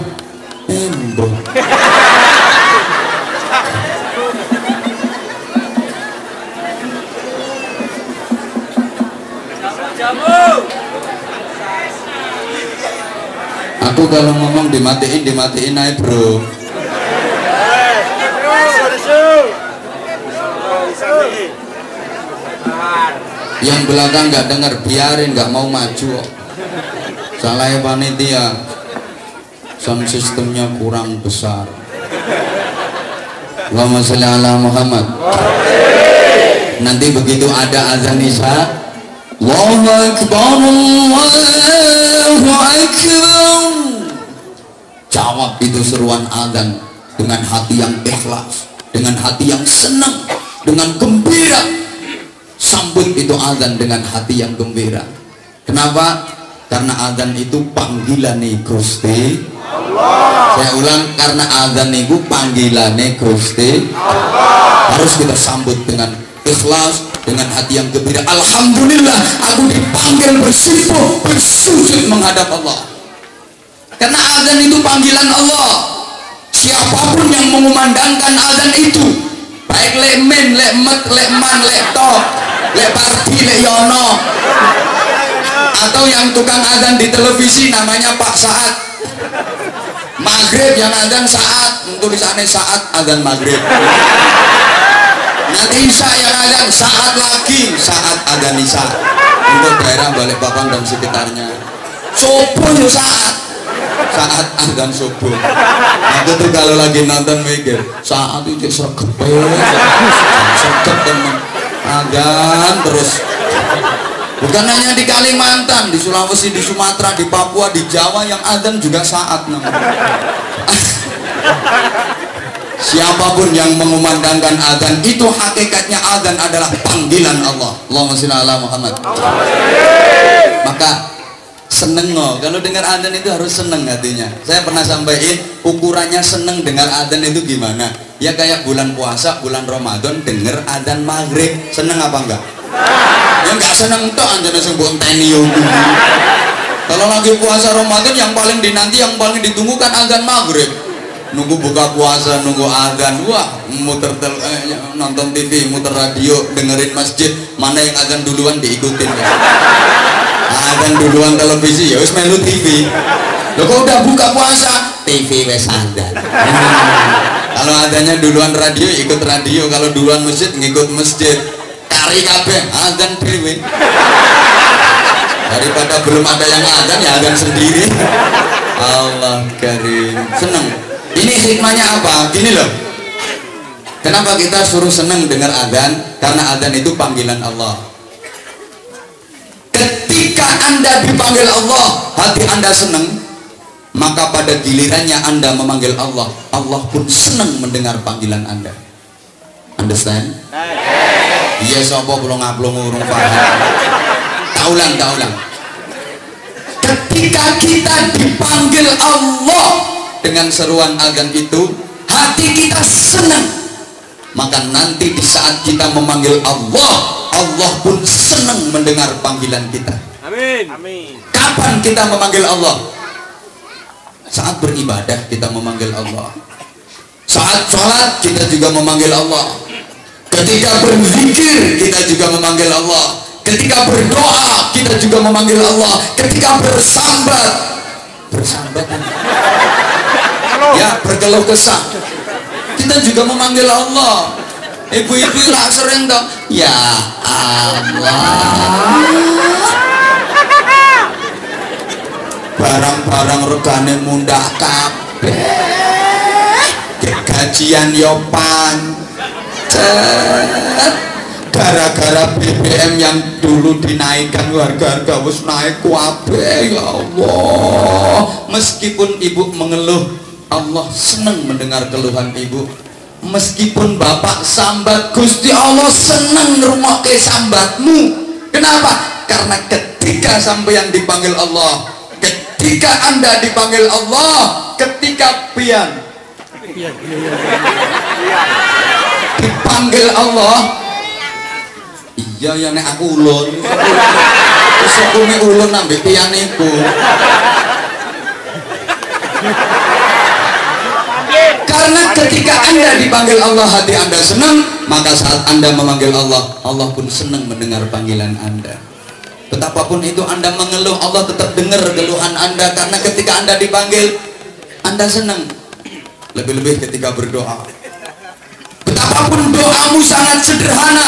[SPEAKER 1] Aku kalau ngomong dimatiin aja bro. Yang belakang nggak dengar, biarin, nggak mau maju. Salahnya panitia, sound sistemnya kurang besar. Allahumma sholli ala Muhammad. Nanti begitu ada azan isya, Allahu Akbar, Allahu Akbar, jawab itu seruan azan dengan hati yang ikhlas, dengan hati yang senang, dengan gembira. Sambut itu azan dengan hati yang gembira. Kenapa? Karena azan itu panggilan nih Gusti Allah. Saya ulang, karena azan itu panggilan nih Gusti Allah. Harus kita sambut dengan ikhlas, dengan hati yang gembira. Alhamdulillah, aku dipanggil bersimpuh, bersujud menghadap Allah. Karena azan itu panggilan Allah. Siapapun yang mengumandangkan azan itu, baik lek men, lek met, lek man, lek tok, lek parti, lek yono, atau yang tukang azan di televisi namanya Pak Saat, maghrib yang azan saat, tulisannya saat azan maghrib. nanti isya yang azan saat lagi, saat adzan isya untuk daerah Balikpapan dan sekitarnya. Subuh yo saat adzan subuh. Aku tuh kalau lagi nonton mikir saat itu sregep temen adzan terus. Bukan hanya di Kalimantan, di Sulawesi, di Sumatera, di Papua, di Jawa yang adzan juga saat namanya. Siapapun yang mengumandangkan adzan itu hakikatnya adzan adalah panggilan Allah. Allahumma sholli ala Muhammad. Maka seneng loh, kalau dengar adzan itu harus seneng hatinya. Saya pernah sampaikan ukurannya seneng dengar adzan itu gimana? Ya kayak bulan puasa, bulan Ramadan dengar adzan maghrib, seneng apa enggak? Ya enggak seneng toh anjane sing mbok enteni yo. Kalau lagi puasa Ramadan yang paling dinanti, yang paling ditunggu kan adzan maghrib. Nunggu buka puasa, nunggu adzan, wah muter nonton TV, muter radio, dengerin masjid, mana yang adzan duluan diikutin. Adzan duluan televisi ya wis melu TV. Loh kok udah buka puasa, TV wis adzan. Kalau adzannya duluan radio ikut radio, kalau duluan masjid ngikut masjid. Kari kabeh adzan dhewe. Daripada belum ada yang adzan ya adzan sendiri. Allah karim. Seneng. Ini hikmahnya apa? Gini loh. Kenapa kita suruh senang dengar adzan? Karena adzan itu panggilan Allah. Ketika Anda dipanggil Allah, hati Anda senang, maka pada gilirannya Anda memanggil Allah, Allah pun senang mendengar panggilan Anda. Understand? Iya, sapa belum ngaplong urung paham. Taulang. Ketika kita dipanggil Allah dengan seruan adzan itu, hati kita senang, maka nanti di saat kita memanggil Allah, Allah pun senang mendengar panggilan kita. Amin. Kapan kita memanggil Allah? Saat beribadah kita memanggil Allah, saat sholat kita juga memanggil Allah, ketika berzikir kita juga memanggil Allah, ketika berdoa kita juga memanggil Allah, ketika bersambat ya berkeluh kesah kita juga memanggil Allah. Ibu-ibu lah sering dong, ya Allah, barang-barang regane mundak kabeh, gajian yo pancet, gara-gara BBM yang dulu dinaikkan harga wis naik kabeh. Ya Allah, meskipun ibu mengeluh, Allah senang mendengar keluhan ibu. Meskipun bapak sambat, Gusti Allah senang ngrungokke sambatmu. Kenapa? Karena ketika sampeyan dipanggil Allah, ketika Anda dipanggil Allah, ketika pian dipanggil Allah, iya ya nek aku ulun, terus aku nek ulun ambek pian iku. Karena ketika Anda dipanggil Allah, hati Anda senang, maka saat Anda memanggil Allah, Allah pun senang mendengar panggilan Anda. Betapapun itu Anda mengeluh, Allah tetap dengar keluhan Anda, karena ketika Anda dipanggil, Anda senang. Lebih-lebih ketika berdoa, betapapun doamu sangat sederhana,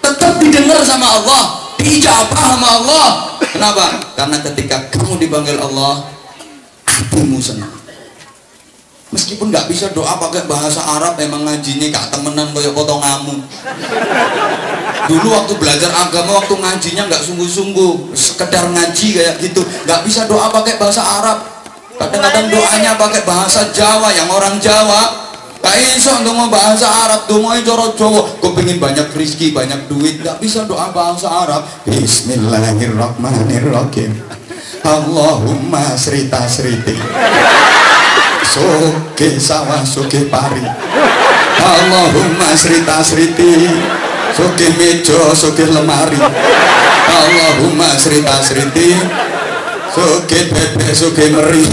[SPEAKER 1] tetap didengar sama Allah, diijabah sama Allah. Kenapa? Karena ketika kamu dipanggil Allah, hatimu senang. Meskipun nggak bisa doa pakai bahasa Arab, emang ngajinya kak temenan kayak potonganmu. Dulu waktu belajar agama, waktu ngajinya nggak sungguh-sungguh, sekedar ngaji kayak gitu, nggak bisa doa pakai bahasa Arab. Kadang-kadang doanya pakai bahasa Jawa, yang orang Jawa gak iso ngomong bahasa Arab, doanya cara Jawa. Gue pengen banyak rezeki, banyak duit, nggak bisa doa bahasa Arab. Bismillahirrahmanirrahim. Allahumma srita sriti, soge sawah soge pari, Allahumma srita sriti, soge meja soge lemari, Allahumma srita sriti, soge bebek soge meri,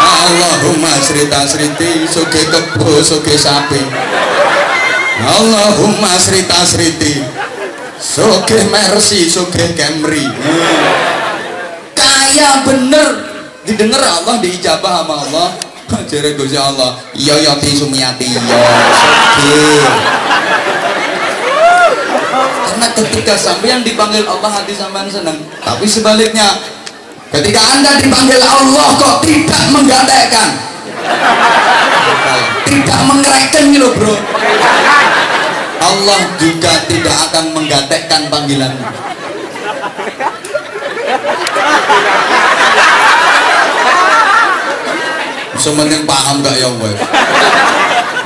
[SPEAKER 1] Allahumma srita sriti, soge kebo soge sapi, Allahumma srita sriti, soge mercy soge Camry. Kaya bener, didengar Allah, diijabah sama Allah. Jere Gusti Allah, iya yati sumiyati ya. Karena ketika sampean dipanggil Allah hati sampean senang. Tapi sebaliknya, ketika Anda dipanggil Allah kok tidak menggatekkan, tidak mengereken gitu bro, Allah juga tidak akan menggatekkan panggilanmu. Sementing paham gak ya weh?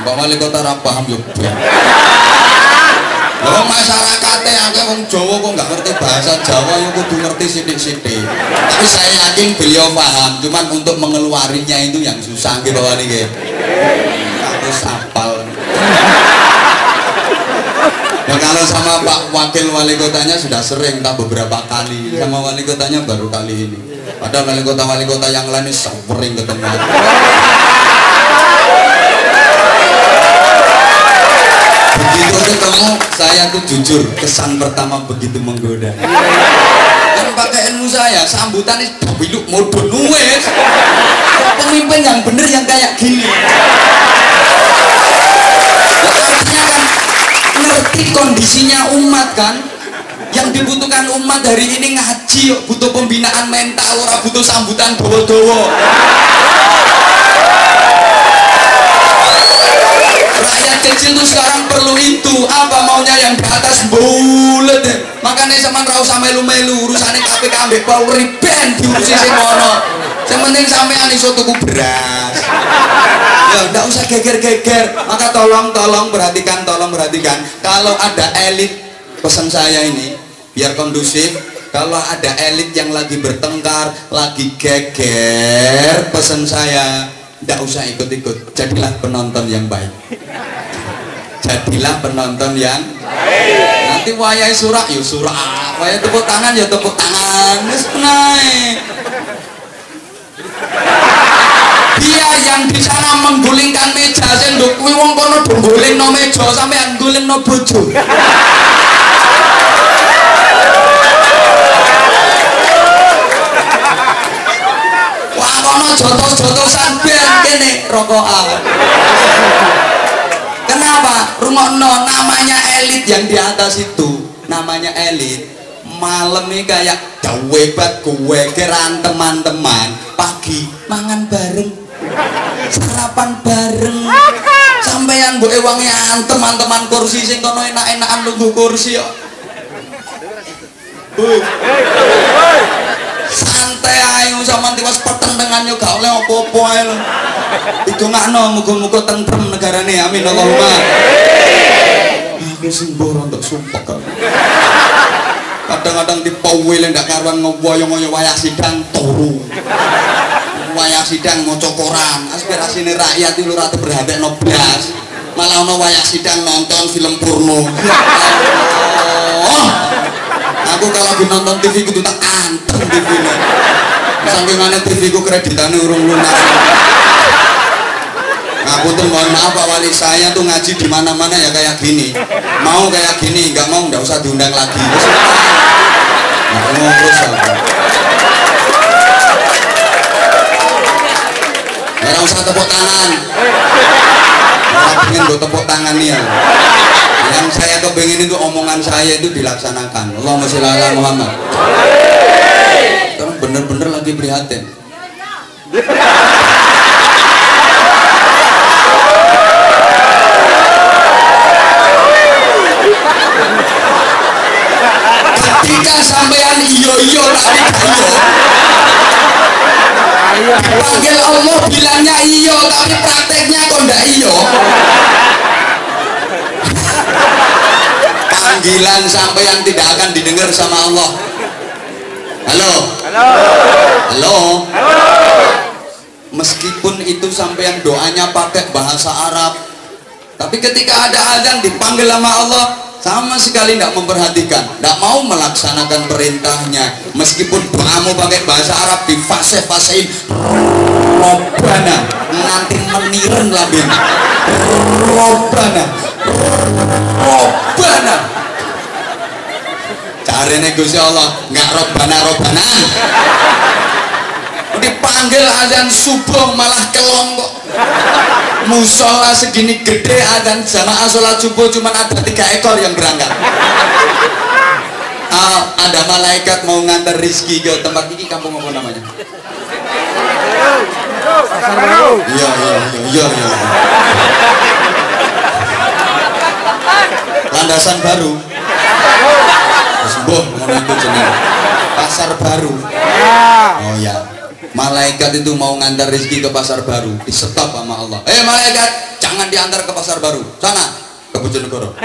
[SPEAKER 1] Mbak Wali Kota ra paham yo. Wong masyarakatnya akeh wong Jawa kok nggak ngerti bahasa Jawa, yo kudu ngerti sithik-sithik. Tapi saya yakin beliau paham, cuman untuk mengeluarinya itu yang susah nggih Pak Wali nggih. Harus hafal. Ya kalau sama Pak Wakil Wali Kotanya sudah sering, tak beberapa kali. Sama Wali Kotanya baru kali ini. Padahal wali kota yang lain sering ketemu. Begitu ketemu, saya tuh jujur, kesan pertama begitu menggoda. Kan pakai ilmu saya, sambutan itu biluk modun nuwes. Pemimpin yang bener yang kayak gini. Artinya kan ngerti kondisinya umat kan. Yang dibutuhkan umat hari ini ngaji, butuh pembinaan mental, orang butuh sambutan dowo-dowo. Rakyat kecil tuh sekarang perlu itu. Apa maunya yang di atas bulet deh. Makanya sama rau sama melu-melu urusannya KPK ambek Polri ben diurusi semono. Yang penting sampean iso tuku beras. Ya enggak usah geger-geger. Maka tolong perhatikan, kalau ada elit, pesan saya ini biar kondusif. Kalau ada elit yang lagi bertengkar, lagi geger, pesan saya tidak usah ikut-ikut, jadilah penonton yang baik. Jadilah penonton yang baik. Nanti wayai surak ya surak, wayai tepuk tangan ya tepuk tangan. Wis naik. Dia yang di sana menggulingkan meja, sendok kuwi wong kono do golingno meja sampean golingno bojo. Wah kono jotos-jotosan ben kene rokokan. Kenapa? Rungokno, namanya elit yang di atas itu, namanya elit. Malam ini kayak dawebat gue keran teman-teman, pagi mangan bareng, sarapan bareng, sampeyan mbok ewangi teman-teman kursi sing kono enak-enakan nunggu kursi kok. Santai ae sampean tiwas pertentangan yo gak oleh apa-apa ae lho. Didongakno muga-muga tentrem negarane, amin Allahumma. Aku sing mboro untuk sumpek kok. Kadang-kadang dipawil ndak karuan ngoyo-ngoyo wayah sidang turu. Wayah sidang maca koran, aspirasine rakyat iki lho ora berhandekno blas. Malah ono wayah sidang nonton film porno. Aku kalau lagi nonton TV kudu tak anteng TV-ne. Saking ngene TV ku kreditane urung lunas. Aku tuh mohon maaf Pak Wali, saya tuh ngaji di mana-mana ya kayak gini. Mau kayak gini, nggak mau nggak usah diundang lagi. Nggak mau terus aku. Nggak usah tepuk tangan. Saya pengen gue tepuk tangan nih ya. Yang saya kepengen itu omongan saya itu dilaksanakan. Allahumma sholli ala Muhammad. Sekarang bener-bener lagi prihatin. Ketika sampean iyo tapi iyo, panggil Allah bilangnya iyo tapi prakteknya kok ndak iyo. Panggilan sampean tidak akan didengar sama Allah. Halo. Meskipun itu sampean doanya pakai bahasa Arab, tapi ketika ada azan dipanggil sama Allah, sama sekali tidak memperhatikan, tidak mau melaksanakan perintahnya. Meskipun doamu pakai bahasa Arab di fase-fasein Robbana, nanti meniren labin Robbana caranya Gusti Allah nggak Robbana dipanggil azan subuh malah kelong kok. Musola segini gede adzan jamaah sholat subuh cuma ada 3 ekor yang berangkat. Ada malaikat mau ngantar rizki ke tempat ini, kampung apa namanya? Iya. Landasan Baru. Sembuh ngono itu jeneng. Pasar Baru. Oh ya. Malaikat itu mau ngantar rezeki ke Pasar Baru, disetop sama Allah. Malaikat, jangan diantar ke Pasar Baru. Sana ke Bojonegoro.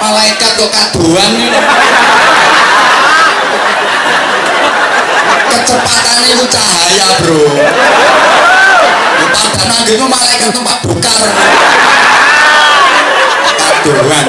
[SPEAKER 1] Malaikat kok kaduan ini. Kecepatannya itu cahaya, bro. Padahal nanggemu malaikat tempat bukar. Kaduan.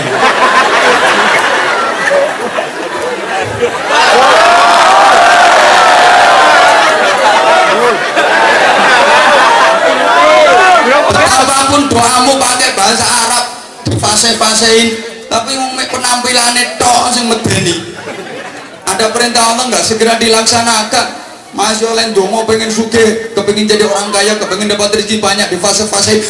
[SPEAKER 1] Betapapun doamu pakai bahasa Arab difase-fasein, tapi penampilannya tok sing medeni. Ada perintah Allah nggak segera dilaksanakan. Masya Allah, dongo pengen sugih, kepengin jadi orang kaya, kepengin dapat rezeki banyak, di fase-fase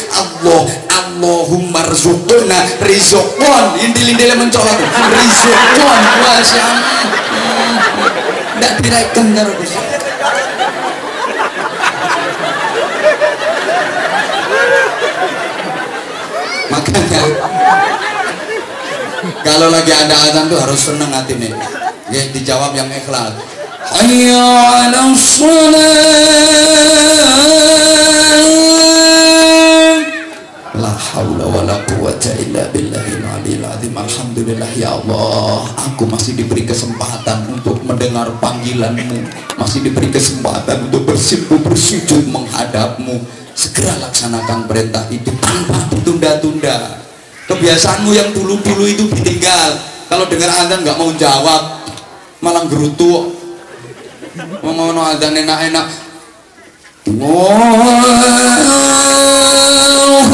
[SPEAKER 1] Allahumma rzuqna rizqan, indil-indil mencolok rizqan wasi'an. Nggak direken karo Gusti. Makanya kalau lagi ada azan tuh harus seneng hati nih. Ya, dijawab yang ikhlas. Hayya 'alas shalah. La haula wala quwwata illa billahil aliyil azim. Alhamdulillah ya Allah, aku masih diberi kesempatan untuk mendengar panggilan-Mu, masih diberi kesempatan untuk bersimpuh bersujud menghadap-Mu. Segera laksanakan perintah itu tanpa ditunda-tunda. Kebiasaanmu yang dulu-dulu itu ditinggal. Kalau dengar azan nggak mau jawab, malah gerutu. Mau azan enak-enak. Allahu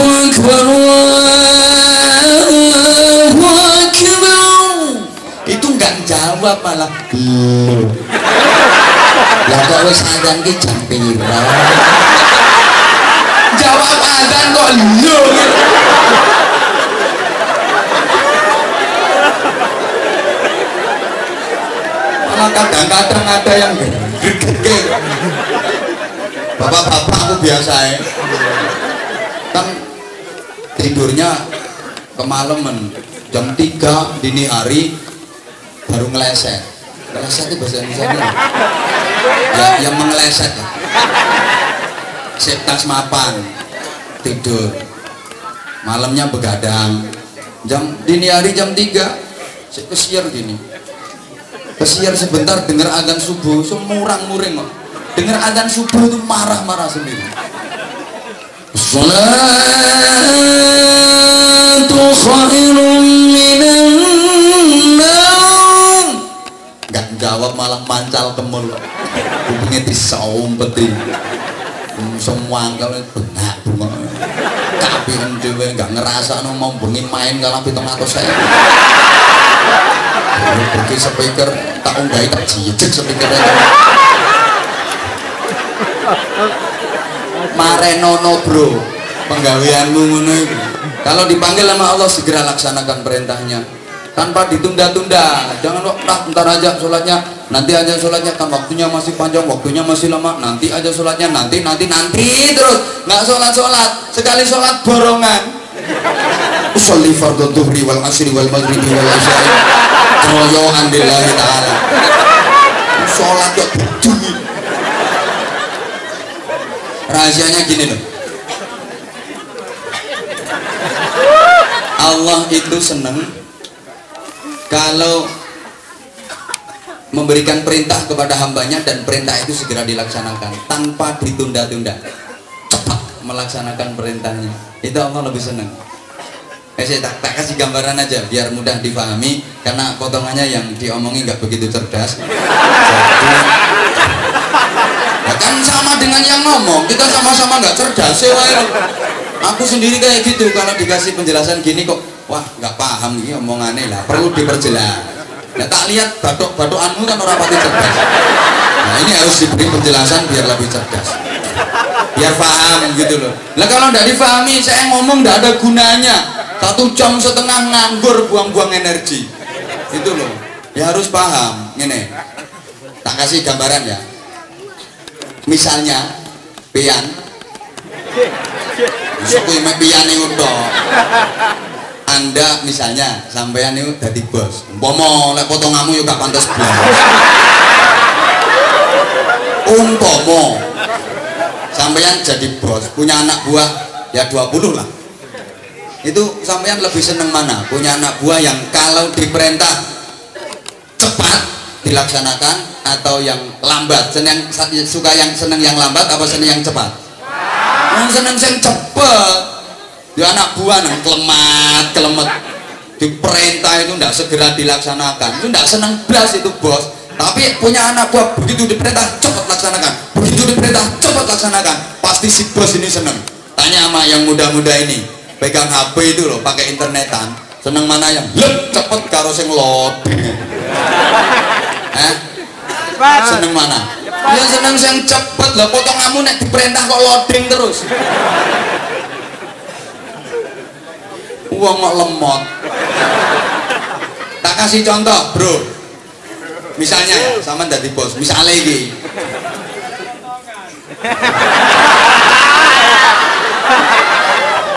[SPEAKER 1] Akbar, Allahu Akbar. Itu nggak jawab malah. Lah kok wis azan ki jam pira? Jawab azan kok lho. Malah kadang-kadang ada yang gede. Bapak-bapak aku biasa ya. Kan tidurnya kemalaman jam 3 dini hari baru ngeleset. Ngeleset itu bahasa Indonesia ya, yang mengeleset ya. Septas mapan tidur, malamnya begadang, jam dini hari jam 3 kesiar gini, kesiar sebentar dengar adzan subuh semurang-muring kok, dengar adzan subuh itu marah-marah sendiri. Salatu khairun minan naum. Gak jawab malah mancal kemul, hubungnya disaumpeti. Semua kalau benak bunga tapi dewe nggak ngerasa mau bengi main kalau 700.000 pergi speaker tak unggahi tak jijik speakernya marenono bro penggaweanmu ngono. Kalau dipanggil sama Allah segera laksanakan perintahnya tanpa ditunda-tunda. Jangan bentar aja sholatnya, nanti aja sholatnya, kan waktunya masih panjang, waktunya masih lama, nanti aja sholatnya, nanti terus nggak sholat. Sekali sholat borongan. Usolli fardhu dhuhri wal asri wal maghribi wal isya'i royoan billahi ta'ala. Sholat kok bunyi. Rahasianya gini loh, Allah itu seneng kalau memberikan perintah kepada hambanya dan perintah itu segera dilaksanakan tanpa ditunda-tunda, cepat melaksanakan perintahnya. Itu Allah lebih senang. Saya tak kasih gambaran aja biar mudah dipahami karena potongannya yang diomongi nggak begitu cerdas. Jadi, ya kan sama dengan yang ngomong, kita sama-sama nggak cerdas. Aku sendiri kayak gitu, kalau dikasih penjelasan gini kok wah nggak paham ini omongannya lah, perlu diperjelas. Ya tak lihat batuk-batukanmu kan orang pati cerdas. Nah ini harus diberi penjelasan biar lebih cerdas, biar paham gitu loh. Nah kalau tidak difahami, saya ngomong tidak ada gunanya. 1,5 jam nganggur buang-buang energi. Itu loh. Ya harus paham. Ini tak kasih gambaran ya. Misalnya pian suku pian itu Anda misalnya sampean itu jadi bos, umpama lek potonganmu yo gak pantes blas. Umpama sampean jadi bos, punya anak buah ya 20 lah. Itu sampean lebih seneng mana? Punya anak buah yang kalau diperintah cepat dilaksanakan atau yang lambat? Suka yang seneng yang lambat apa seneng yang cepat? Yang seneng yang cepet. Ya anak buah nang kelemet diperintah itu tidak segera dilaksanakan, itu tidak senang blas itu bos. Tapi punya anak buah begitu diperintah cepat laksanakan, begitu diperintah cepat laksanakan, pasti si bos ini seneng. Tanya sama yang muda-muda ini, pegang HP itu loh, pakai internetan, seneng mana yang cepet karo sing loading? Seneng mana? Ya seneng sing cepet lah, potonganmu nek diperintah kok loading terus. Uang kok lemot. Tak kasih contoh bro, misalnya ya sama dari bos, misalnya ini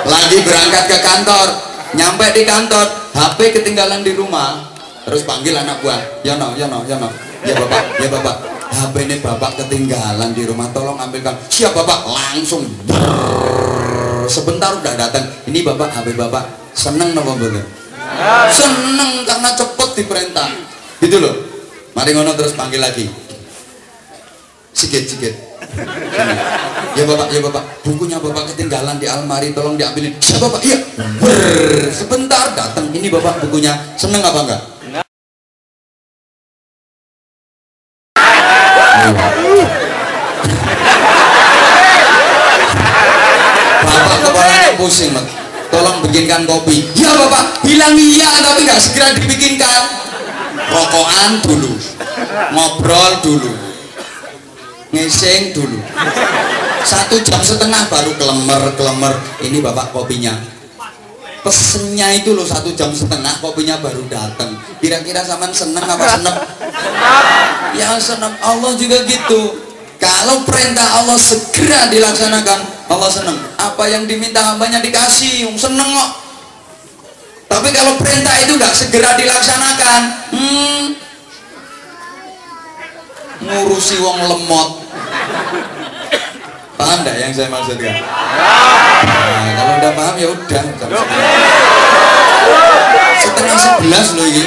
[SPEAKER 1] lagi berangkat ke kantor, nyampe di kantor HP ketinggalan di rumah, terus panggil anak buah, ya bapak HP ini bapak ketinggalan di rumah, tolong ambilkan. Siap bapak, langsung sebentar udah datang. Ini bapak, HP bapak. Seneng apa betul? Seneng karena cepet diperintah gitu loh. Mari ngono terus panggil lagi, sikit ya bapak bukunya bapak ketinggalan di almari, tolong diambilin. Siap bapak, iya. Sebentar datang. Ini bapak bukunya. Seneng apa enggak? Bapak kepalanya pusing, tolong bikinkan kopi. Ya bapak, bilang iya tapi nggak segera dibikinkan. Rokokan dulu, ngobrol dulu, ngising dulu, 1,5 jam baru kelemer. Ini bapak kopinya. Pesennya itu loh 1,5 jam, kopinya baru datang. Kira-kira sampean seneng apa seneng? Ya seneng. Allah juga gitu. Kalau perintah Allah segera dilaksanakan, Allah senang. Apa yang diminta hambanya dikasih, seneng kok. Tapi kalau perintah itu nggak segera dilaksanakan, ngurusi wong lemot. Paham nggak yang saya maksudkan? Nah, kalau udah paham ya udah. 10:30 loh ini.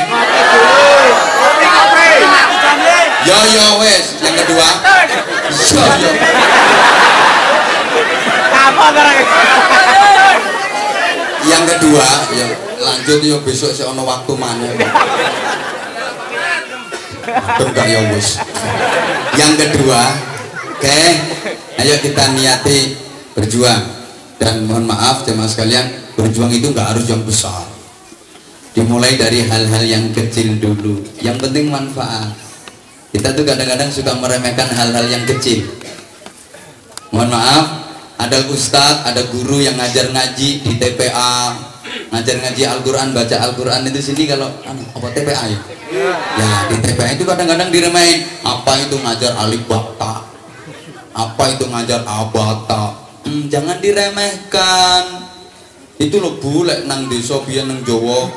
[SPEAKER 1] Yo wes, yang kedua. Yo. Yang kedua, ya lanjut yo besok sih ono waktu mana. Enggak ya wes. Yang kedua, oke, ayo kita niati berjuang. Dan mohon maaf jemaah sekalian, berjuang itu nggak harus yang besar. Dimulai dari hal-hal yang kecil dulu. Yang penting manfaat. Kita tuh kadang-kadang suka meremehkan hal-hal yang kecil. Mohon maaf, ada ustadz, ada guru yang ngajar ngaji di TPA, ngajar ngaji Al-Quran, baca Al-Quran itu sini kalau apa TPA ya? Ya di TPA itu kadang-kadang diremehin. Apa itu ngajar alif bata? Apa itu ngajar abata? Jangan diremehkan. Itu loh bulek nang desa biyen nang Jawa,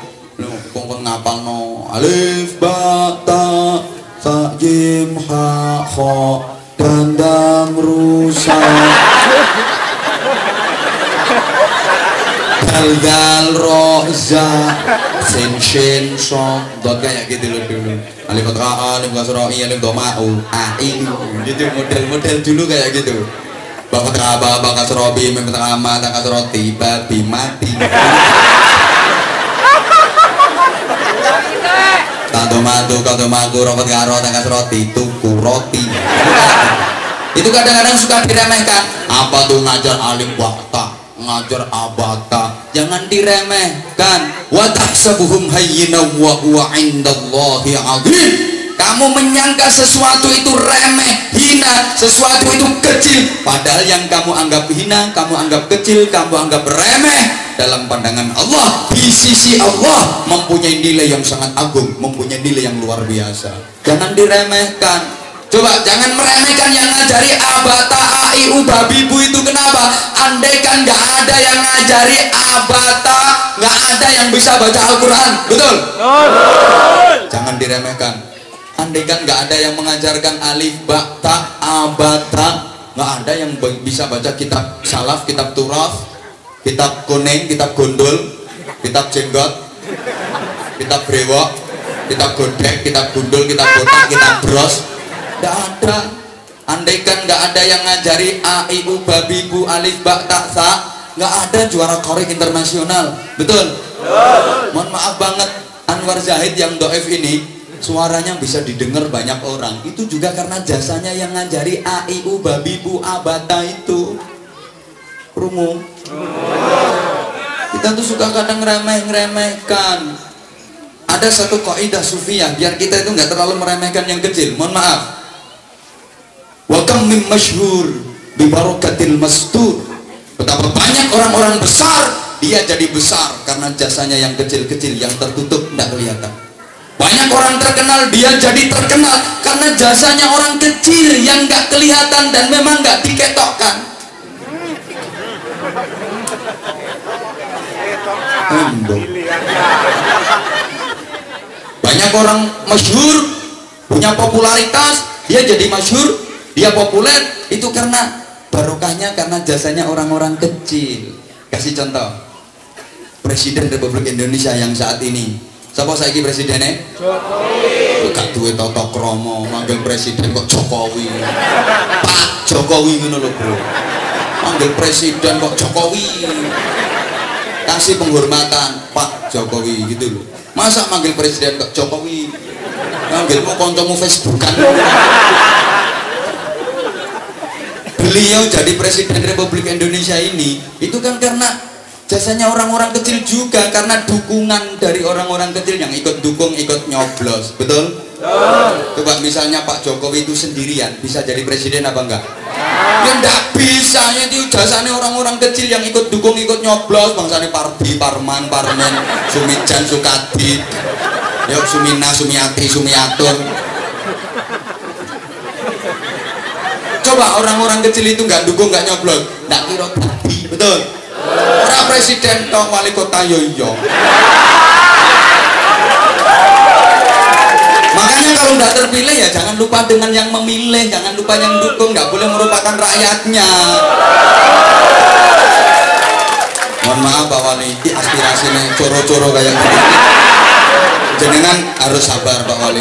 [SPEAKER 1] kongkon ngapalno alif bata sa jim ha kha dandang rusak dal roza sin shin so kayak gitu loh dulu. Alif fathah alif kasrah alif dhamma a ini gitu, model-model dulu kayak gitu. Bapak kasrah kasrah bi mim fathah ma kasrah tiba bi mati. Kado magu robot karo tangkas roti tuku roti. Itu kadang-kadang suka diremehkan. Apa tuh ngajar alim wakta, ngajar abata, jangan diremehkan. Wa tahsabuhum hayyina wa huwa 'indallahi 'azim. Kamu menyangka sesuatu itu remeh, hina, sesuatu itu kecil, padahal yang kamu anggap hina, kamu anggap kecil, kamu anggap remeh, dalam pandangan Allah, di sisi Allah mempunyai nilai yang sangat agung, mempunyai nilai yang luar biasa. Jangan diremehkan. Coba jangan meremehkan yang ngajari abata, aiu, babi bu itu. Kenapa? Andaikan nggak ada yang ngajari abata, nggak ada yang bisa baca Al-Quran. Betul? Jangan diremehkan. Andaikan nggak ada yang mengajarkan alif, ba, ta, abata, nggak ada yang bisa baca kitab salaf, kitab turaf, kitab kuning, kitab gondol, kitab jenggot, kitab brewok, kitab godek, kitab gundul, kitab botak, kitab bros. Nggak ada. Andaikan nggak ada yang ngajari a, i, u, babi, bu, alif, ba, ta, sa, nggak ada juara korek internasional. Betul? Mohon maaf banget, Anwar Zahid yang doef ini suaranya bisa didengar banyak orang, itu juga karena jasanya yang ngajari a, i, u, babi, bu, abata itu. Rungu. Kita tuh suka kadang ngeremehkan. Ada satu kaidah sufiyah biar kita itu nggak terlalu meremehkan yang kecil. Mohon maaf. Wa kam min masyhur bi barakatil mastur. Betapa banyak orang-orang besar, dia jadi besar karena jasanya yang kecil-kecil, yang tertutup, tidak kelihatan. Banyak orang terkenal, dia jadi terkenal karena jasanya orang kecil yang nggak kelihatan dan memang nggak diketokkan. Banyak orang masyhur, punya popularitas, dia jadi masyhur, dia populer, itu karena barokahnya, karena jasanya orang-orang kecil. Kasih contoh, Presiden Republik Indonesia yang saat ini, siapa saiki presidennya? Jokowi. Gak duwe tata krama, manggil presiden kok Jokowi. Pak Jokowi ngono lho, Bro. Manggil presiden kok Jokowi. Kasih penghormatan Pak Jokowi gitu loh. Masa manggil presiden kok Jokowi? Manggilmu kancamu Facebookan. Beliau jadi Presiden Republik Indonesia ini itu kan karena jasanya orang-orang kecil juga, karena dukungan dari orang-orang kecil yang ikut dukung, ikut nyoblos. Betul? Coba misalnya Pak Jokowi itu sendirian bisa jadi presiden apa enggak? Ya enggak bisa. Itu jasanya orang-orang kecil yang ikut dukung, ikut nyoblos. Bangsane Pardi, Parman, Parmen, Sumijan, Sukadi, yuk Sumina, Sumiati, Sumiatur. Coba orang-orang kecil itu nggak dukung, nggak nyoblos, nggak kira tadi. Betul? Orang presiden dong, wali kota yoyo. Makanya kalau nggak terpilih ya jangan lupa dengan yang memilih, jangan lupa yang dukung, nggak boleh merupakan rakyatnya. Mohon maaf Pak Wali, aspirasinya coro-coro kayak gini. Jenengan harus sabar Pak Wali,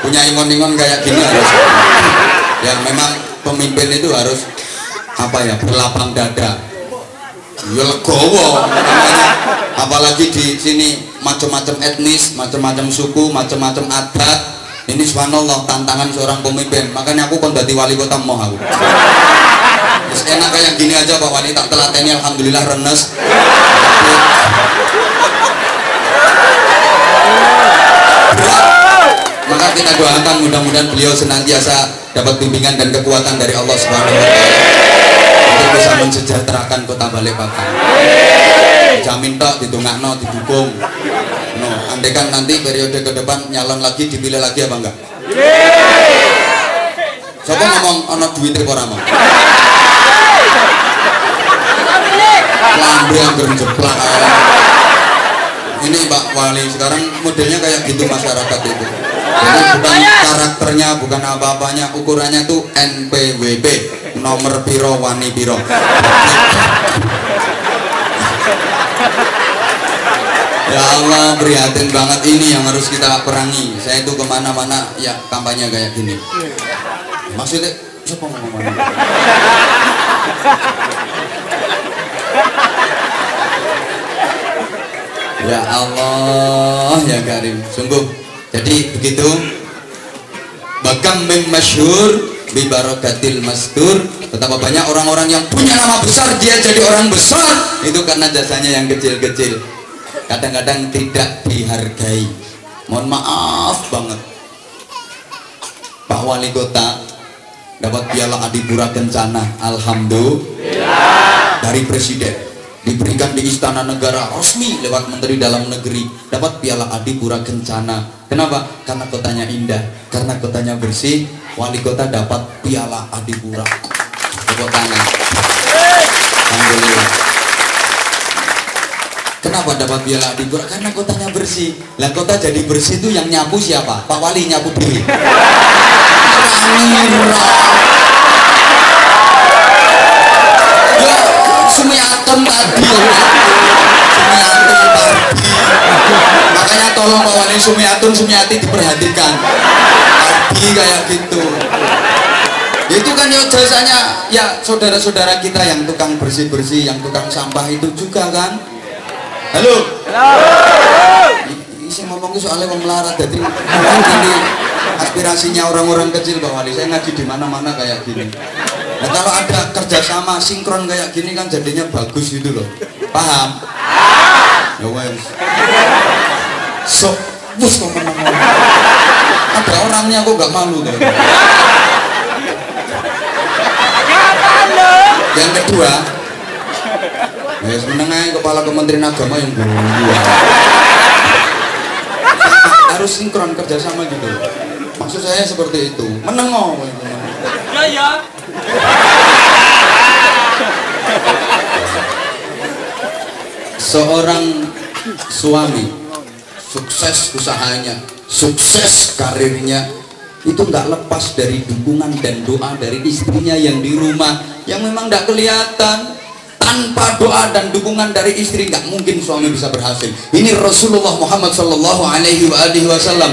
[SPEAKER 1] punya ingon-ingon kayak gini harus sabar. Ya memang pemimpin itu harus apa ya, berlapang dada. Ya legowo namanya. Apalagi di sini macam-macam etnis, macam-macam suku, macam-macam adat. Ini subhanallah tantangan seorang pemimpin. Makanya aku kon dadi wali kota mau aku. Terus enak kayak gini aja Pak Wali, tak telateni alhamdulillah renes. Maka kita doakan mudah-mudahan beliau senantiasa dapat bimbingan dan kekuatan dari Allah Subhanahu wa taala untuk bisa mensejahterakan kota Balikpapan. Jamin tok ditungakno, didukung. No, andaikan nanti periode ke depan nyalon lagi, dipilih lagi apa enggak? Siapa ngomong ana duwite ora mau? Lambe angger jeplak. Ini Pak Wali sekarang modelnya kayak gitu masyarakat itu. Jadi bukan karakternya, bukan apa-apanya, ukurannya tuh NPWP, nomor piro wani piro. Ya Allah, prihatin banget, ini yang harus kita perangi. Saya itu kemana-mana ya kampanye kayak gini. Maksudnya siapa ngomong? Ya Allah ya Karim, sungguh. Jadi begitu. Bakam min masyhur bi barakatil mastur. Betapa banyak orang-orang yang punya nama besar dia jadi orang besar itu karena jasanya yang kecil-kecil. Kadang-kadang tidak dihargai. Mohon maaf banget. Pak Wali Kota dapat piala Adipura Kencana, alhamdulillah, dari presiden, diberikan di Istana Negara resmi lewat Menteri Dalam Negeri, dapat piala Adipura Kencana. Kenapa? Karena kotanya indah, karena kotanya bersih. Wali Kota dapat piala Adipura. Tepuk tangan. Alhamdulillah. Kenapa dapat piala Adipura? Karena kotanya bersih. Lah kota jadi bersih itu yang nyapu siapa? Pak Wali nyapu diri. Ya, Sumiatun tadi. Sumiatun tadi. Makanya tolong Pak Wali Sumiatun, Sumiati diperhatikan. Tadi kayak gitu. Itu kan ya jasanya ya saudara-saudara kita yang tukang bersih-bersih, yang tukang sampah itu juga kan. Halo. Isi ngomong soalnya mau melarat jadi aspirasinya orang-orang kecil Pak Wali. Saya ngaji di mana-mana kayak gini. Nah kalau ada kerjasama sinkron kayak gini kan jadinya bagus gitu loh. Paham? Ya wes. Sok bus ngomong-ngomong. Ada orangnya kok gak malu deh. Yang kedua, ya sebenarnya kepala Kementerian Agama yang harus sinkron kerjasama gitu. Maksud saya seperti itu. Menengok. Ya. Seorang suami sukses usahanya, sukses karirnya, itu nggak lepas dari dukungan dan doa dari istrinya yang di rumah, yang memang nggak kelihatan. Tanpa doa dan dukungan dari istri nggak mungkin suami bisa berhasil. Ini Rasulullah Muhammad Sallallahu Alaihi Wasallam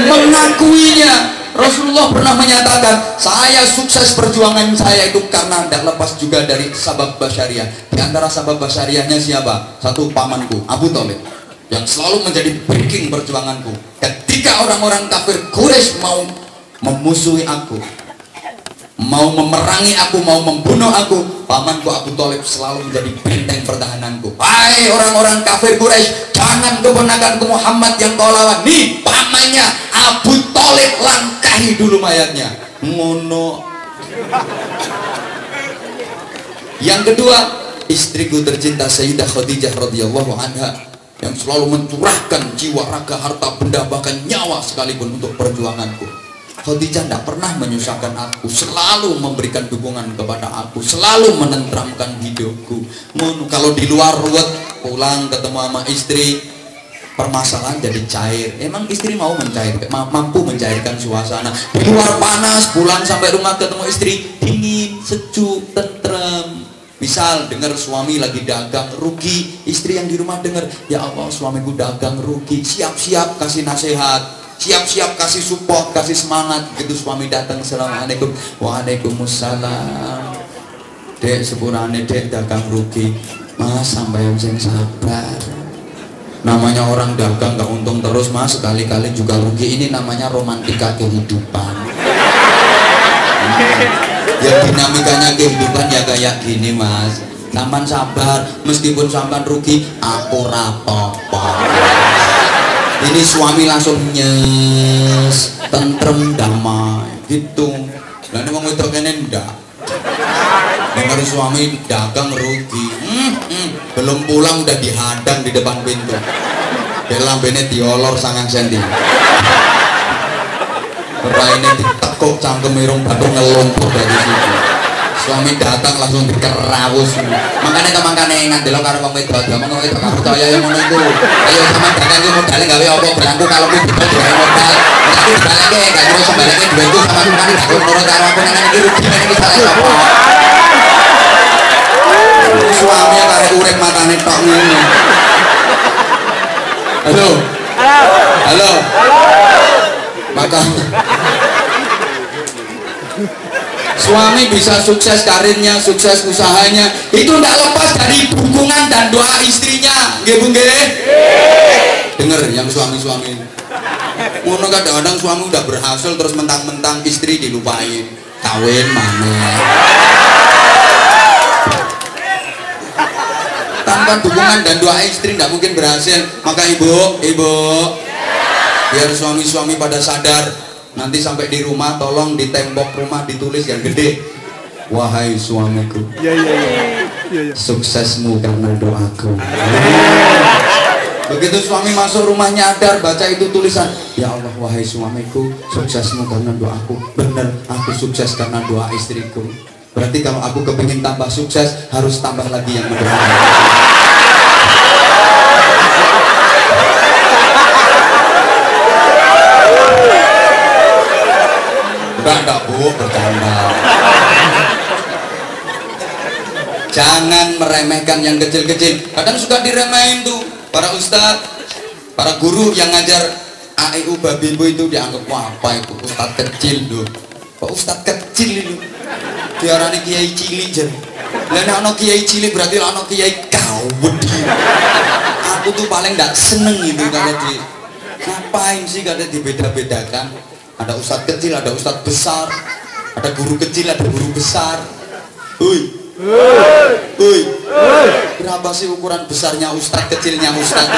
[SPEAKER 1] mengakuinya. Rasulullah pernah menyatakan, saya sukses perjuangan saya itu karena tidak lepas juga dari sabab basyariah. Di antara sabab basyariahnya siapa? Satu, pamanku Abu Thalib yang selalu menjadi backing perjuanganku. Ketika orang-orang kafir Quraisy mau memusuhi aku, mau memerangi aku, mau membunuh aku, pamanku Abu Thalib selalu menjadi benteng pertahananku. Hai orang-orang kafir Quraisy, jangan keponakanku Muhammad yang kau lawan. Nih pamannya Abu Thalib, langkahi dulu mayatnya. Ngono. Yang kedua, istriku tercinta Sayyidah Khadijah radhiyallahu anha yang selalu mencurahkan jiwa, raga, harta, benda, bahkan nyawa sekalipun untuk perjuanganku. Khadijah tidak pernah menyusahkan aku, selalu memberikan dukungan kepada aku, selalu menenteramkan hidupku. Kalau di luar ruwet, pulang ketemu sama istri, permasalahan jadi cair. Emang istri mau mencairkan, mampu mencairkan suasana. Di luar panas, pulang sampai rumah ketemu istri, dingin, sejuk, tentrem. Misal dengar suami lagi dagang rugi, istri yang di rumah dengar, ya Allah suamiku dagang rugi, siap-siap kasih nasihat, siap-siap kasih support, kasih semangat. Begitu suami datang, assalamualaikum, waalaikumsalam, dek sepurane dek dagang rugi, mas sampai yang sabar. Namanya orang dagang gak untung terus mas, sekali-kali juga rugi. Ini namanya romantika kehidupan. Ya dinamikanya kehidupan ya kayak gini mas. Sampan sabar, meskipun sampan rugi, aku rapopo. Ini suami langsung nyes, tentrem, damai gitu. Lah wong wedok kene ndak. Dengar suami dagang rugi, belum pulang udah dihadang di depan pintu. Lambene diolor 9 cm. Raine ditekuk cangkem irung batu ngelumpur dari situ. Suami datang langsung dikerawus. Makanya kemangkane ngandelo karo wong wedok, wong wedok gak percaya yang ngono iku. Ayo sampean dagang iki modale gawe apa berangku kalau kuwi dibayar modal. Tapi dibaleke gak terus sembaleke duitku sama sampean gak nurut karo aku nang iki rugi iki salah sapa. Suami kare urip matane tok ngene. Halo. Halo. Maka suami bisa sukses karirnya, sukses usahanya, itu tidak lepas dari dukungan dan doa istrinya. Nggih Bu nggih? Dengar yang suami-suami. Ngono kadang-kadang suami udah berhasil terus mentang-mentang istri dilupain. kawin maneh. Tanpa dukungan dan doa istri tidak mungkin berhasil. Maka ibu biar suami-suami pada sadar, nanti sampai di rumah tolong di tembok rumah ditulis yang gede, wahai suamiku, suksesmu karena doaku. Begitu suami masuk rumah nyadar, baca itu tulisan, ya Allah wahai suamiku, suksesmu karena doaku. Bener, aku sukses karena doa istriku. Berarti kalau aku kepingin tambah sukses, harus tambah lagi yang mendoakan. Enggak bu, bercanda. Jangan meremehkan yang kecil-kecil. Kadang suka diremehin tuh para ustadz, para guru yang ngajar AIU Babibu itu dianggap wah apa itu ustadz kecil tuh. Kok ustadz kecil itu? Diarani kiai cilik jadi. Lah nek kiai cilik berarti ana kiai gawedi. Aku tuh paling nggak seneng itu kalau di ngapain sih kada dibeda-bedakan. Ada ustadz kecil, ada ustadz besar, ada guru kecil, ada guru besar. Hui, berapa sih ukuran besarnya ustadz, kecilnya ustadz?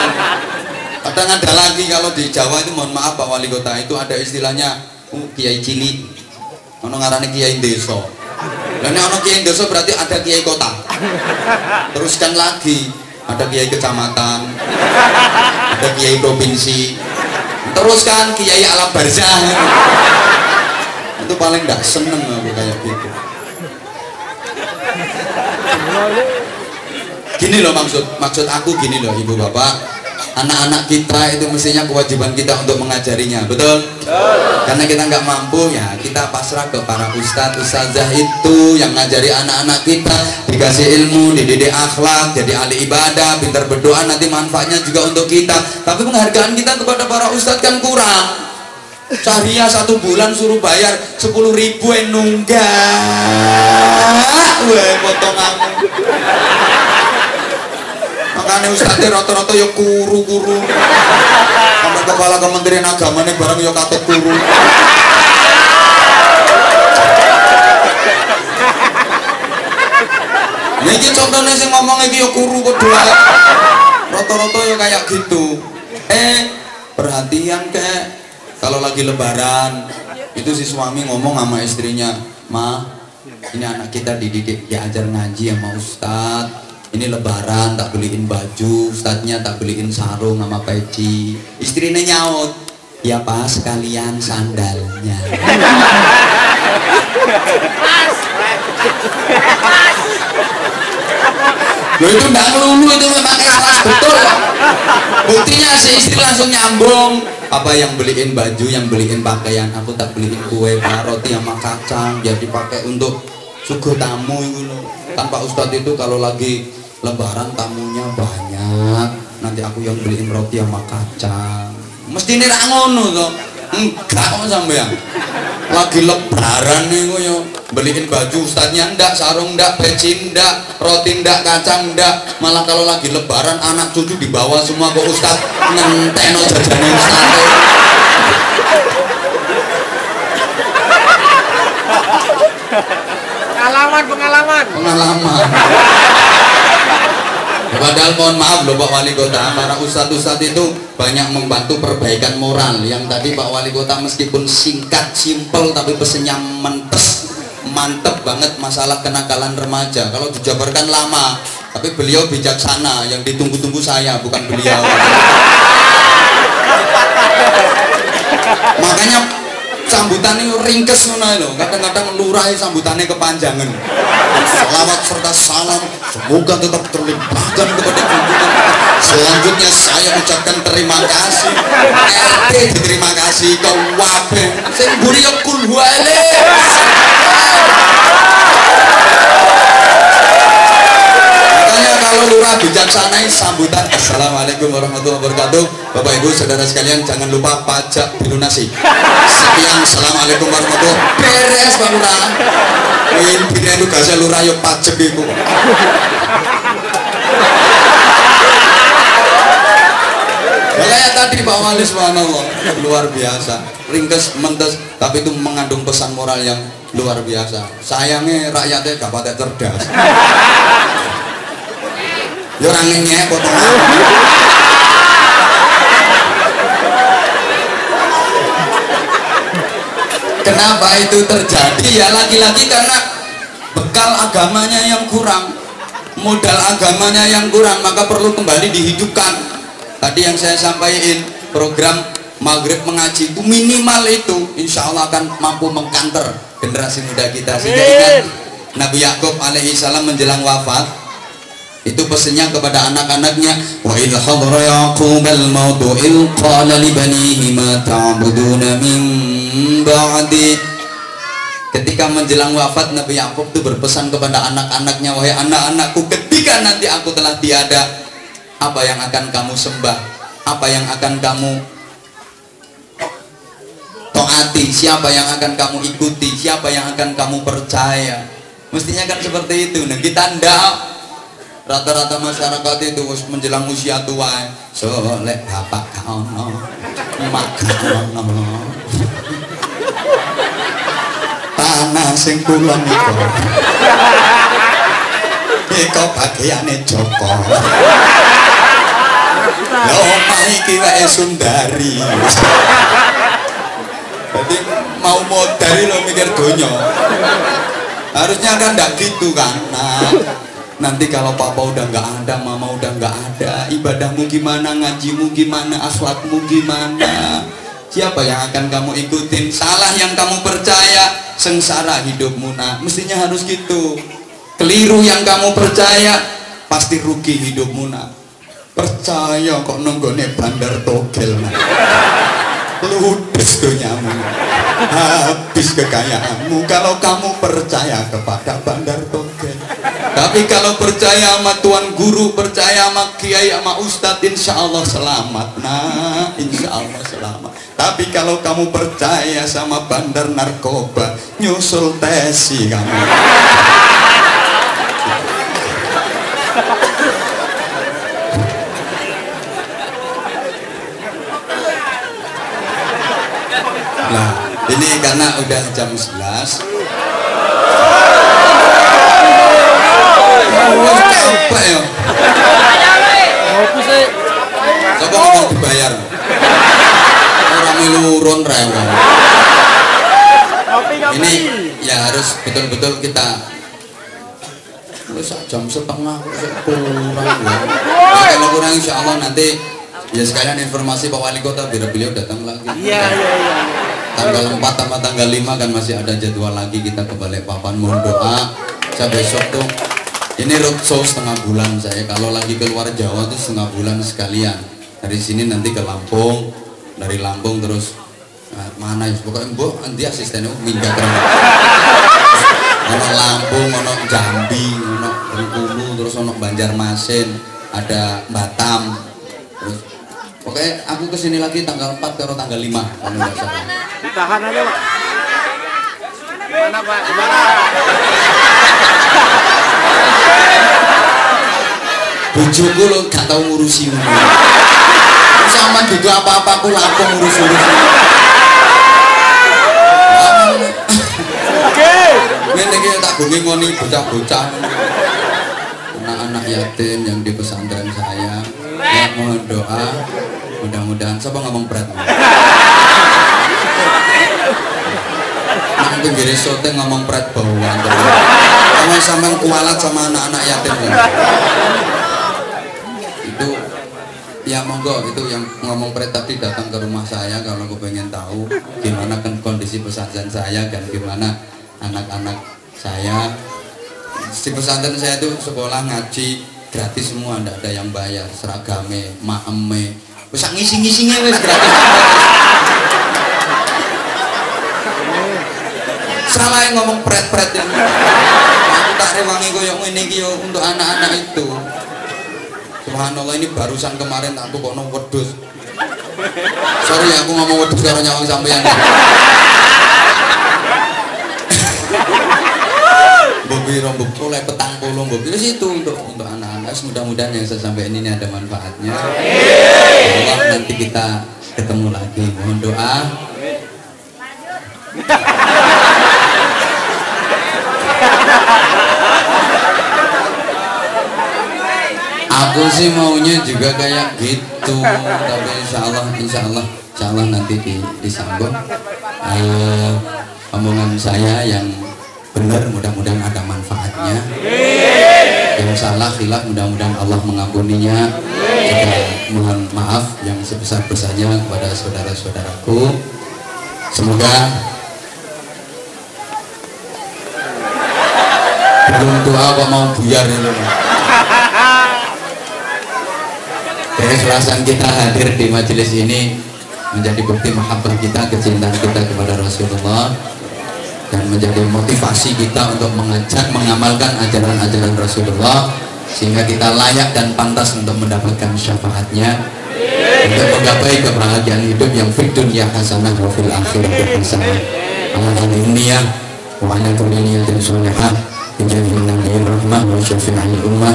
[SPEAKER 1] Kadang ada lagi kalau di Jawa itu, mohon maaf Pak Wali Kota, itu ada istilahnya kiai cilik, ono ngarane kiai desa. Dan ono kiai desa berarti ada kiai kota. Teruskan lagi, ada kiai kecamatan, ada kiai provinsi. Teruskan kiai alam barzah. Itu paling nggak seneng aku kayak gitu. Gini loh maksud aku gini loh ibu bapak, anak-anak kita itu mestinya kewajiban kita untuk mengajarinya, betul? Karena kita nggak mampu ya kita pasrah ke para ustadz ustazah itu yang ngajari anak-anak kita, dikasih ilmu, dididik akhlak, jadi ahli ibadah, pintar berdoa, nanti manfaatnya juga untuk kita. Tapi penghargaan kita kepada para ustadz kan kurang. Syariah 1 bulan suruh bayar 10.000 nunggak, weh potonganmu. Makanya ustadznya rata-rata ya kuru-kuru. Sampai kepala Kementerian Agama nih barang ya katut kuru. Ini contohnya sih ngomong iki ya kuru kedua. Rata-rata ya kayak gitu. Perhatian kek. Kalau lagi lebaran itu si suami ngomong sama istrinya, "Ma, ini anak kita dididik diajar ngaji sama ustadz. Ini lebaran tak beliin baju, ustadznya tak beliin sarung sama peci." Istrinya nyaut, "Ya Pak, sekalian sandalnya." Loh itu nggak melulu, itu memang ikhlas betul. Buktinya si istri langsung nyambung, apa yang beliin baju, yang beliin pakaian, aku tak beliin kue, Pak, roti sama kacang biar dipakai untuk suguh tamu itu loh. Tanpa ustadz itu kalau lagi lebaran tamunya banyak, nanti aku yang beliin roti sama kacang. Mesti ini ngono toh. Enggak kok sampean. Lagi lebaran nih kok yo beliin baju ustadznya ndak, sarung ndak, peci ndak, roti ndak, kacang ndak. Malah kalau lagi lebaran anak cucu dibawa semua ke ustadz, ngenteno jajane ustadz. Pengalaman. Padahal mohon maaf loh Pak Wali Kota, para ustadz-ustadz itu banyak membantu perbaikan moral. Yang tadi Pak Wali Kota meskipun singkat, simpel, tapi pesennya mantep banget masalah kenakalan remaja. Kalau dijabarkan lama, tapi beliau bijaksana, yang ditunggu-tunggu saya bukan beliau. Makanya sambutan ini ringkes loh. Kadang-kadang lurah sambutannya kepanjangan. Selawat serta salam semoga tetap terlimpahkan kepada kunjungan. Selanjutnya saya ucapkan terima kasih. RT terima kasih ke wabe. Sing mburi yo kul huale. Kalau lurah bijaksanai sambutan assalamualaikum warahmatullahi wabarakatuh. Bapak ibu saudara sekalian jangan lupa pajak dilunasi. Sekian, assalamualaikum warahmatullahi wabarakatuh. Beres Pak Lurah. Ini tugasnya lurah yo pajak ibu. Kayak tadi Pak Wali, subhanallah, luar biasa, ringkes mentes tapi itu mengandung pesan moral yang luar biasa. Sayangnya rakyatnya gak pada cerdas. Ya orang ngek potongan. Kenapa itu terjadi? Ya lagi-lagi karena bekal agamanya yang kurang, modal agamanya yang kurang, maka perlu kembali dihidupkan. Tadi yang saya sampaikan, program Maghrib mengaji itu minimal itu insya Allah akan mampu mengkanter generasi muda kita. Sehingga ingat Nabi Yakub alaihi salam menjelang wafat itu pesannya kepada anak-anaknya, wa idh hadara yaqub al-maut il qala li banihi ma ta'buduna min ba'di. Ketika menjelang wafat Nabi Yakub itu berpesan kepada anak-anaknya, wahai anak-anakku, ketika nanti aku telah tiada, apa yang akan kamu sembah, apa yang akan kamu taati, siapa yang akan kamu ikuti, siapa yang akan kamu percaya. Mestinya kan seperti itu. Nah kita ndak, rata-rata masyarakat itu menjelang usia tua, soleh bapak kaono, mak kaono, tanah sing kulon iku bagiane Joko. Lho omah iki wae Sundari. Jadi mau modal lo mikir donya. Harusnya kan enggak gitu kan. Nah, nanti kalau papa udah nggak ada, mama udah nggak ada, ibadahmu gimana, ngajimu gimana, akhlakmu gimana, siapa yang akan kamu ikutin? Salah yang kamu percaya, sengsara hidupmu. Nah mestinya harus gitu. Keliru yang kamu percaya, pasti rugi hidupmu. Nah percaya kok nonggone bandar togel, nah ludes donyamu, habis kekayaanmu kalau kamu percaya kepada bandar togel. Tapi kalau percaya sama tuan guru, percaya sama kiai, sama ustadz, insya Allah selamat. Nah insya Allah selamat. Tapi kalau kamu percaya sama bandar narkoba, nyusul tesi kamu. Nah ini karena udah jam 11. Capek ya. Coba ngomong dibayar. Orang melurun rewel. Ini ya harus betul-betul kita. Jam setengah kurang ya. Kalau kurang insya Allah nanti ya sekalian informasi Pak Wali Kota biar beliau datang lagi. Iya. Tanggal 4 sama tanggal 5 kan masih ada jadwal lagi kita ke Balikpapan. Mohon doa. Saya besok tuh ini roadshow setengah bulan saya. Kalau lagi keluar Jawa tuh setengah bulan sekalian. Dari sini nanti ke Lampung, dari Lampung terus mana ya? Pokoknya mbok nanti asistennya minggat terus. Ono Lampung, ono Jambi, ono Bengkulu, terus ono Banjarmasin, ada Batam. Terus pokoknya aku kesini lagi tanggal 4 atau tanggal 5 kalau nggak salah.
[SPEAKER 2] Ditahan aja Pak. Gimana Pak? Gimana?
[SPEAKER 1] Bojoku lo gak tau ngurusi ngono. Sama juga apa-apa aku lapung ngurus-ngurus. Oke. Ngene iki tak gongi ngoni bocah-bocah. Anak-anak yatim yang di pesantren saya. Ya, mohon doa. Mudah-mudahan siapa ngomong berat. Nang pinggir sote ngomong berat bawaan. Kamu sampean kualat sama anak-anak yatim. Itu ya monggo, itu yang ngomong pret tadi datang ke rumah saya kalau aku pengen tahu gimana kan kondisi pesantren saya dan gimana anak-anak saya. Di pesantren saya itu sekolah ngaji gratis semua, ndak ada yang bayar, seragame, maeme, bisa ngisi-ngisinya wes gratis. Salah yang ngomong pret-pret yang aku tak rewangi koyok ini kyo untuk anak-anak itu. Subhanallah, ini barusan kemarin aku kok nong wedus. Sorry aku ngomong wedus karo nyawang sampeyan. Bobi rombok oleh petang polong bobi itu untuk anak-anak. Mudah-mudahan yang saya sampaikan ini ada manfaatnya. Allah nanti kita ketemu lagi. Mohon doa. Aku sih maunya juga kayak gitu, tapi insya Allah nanti disambung omongan saya yang benar, mudah-mudahan ada manfaatnya. Yang salah khilaf mudah-mudahan Allah mengampuninya. Juga mohon maaf yang sebesar-besarnya kepada saudara-saudaraku. Semoga belum doa kok mau buyar ini. Keikhlasan kita hadir di majelis ini menjadi bukti mahabbah kita, kecintaan kita kepada Rasulullah, dan menjadi motivasi kita untuk mengamalkan ajaran-ajaran Rasulullah, sehingga kita layak dan pantas untuk mendapatkan syafaatnya, untuk menggapai kebahagiaan hidup yang fid dunya hasanah wa fil akhirati hasanah. Alhamdulillah wa ala kulli niyatin shalihah bijahil nabiyir rahmah wa syafi'il ummah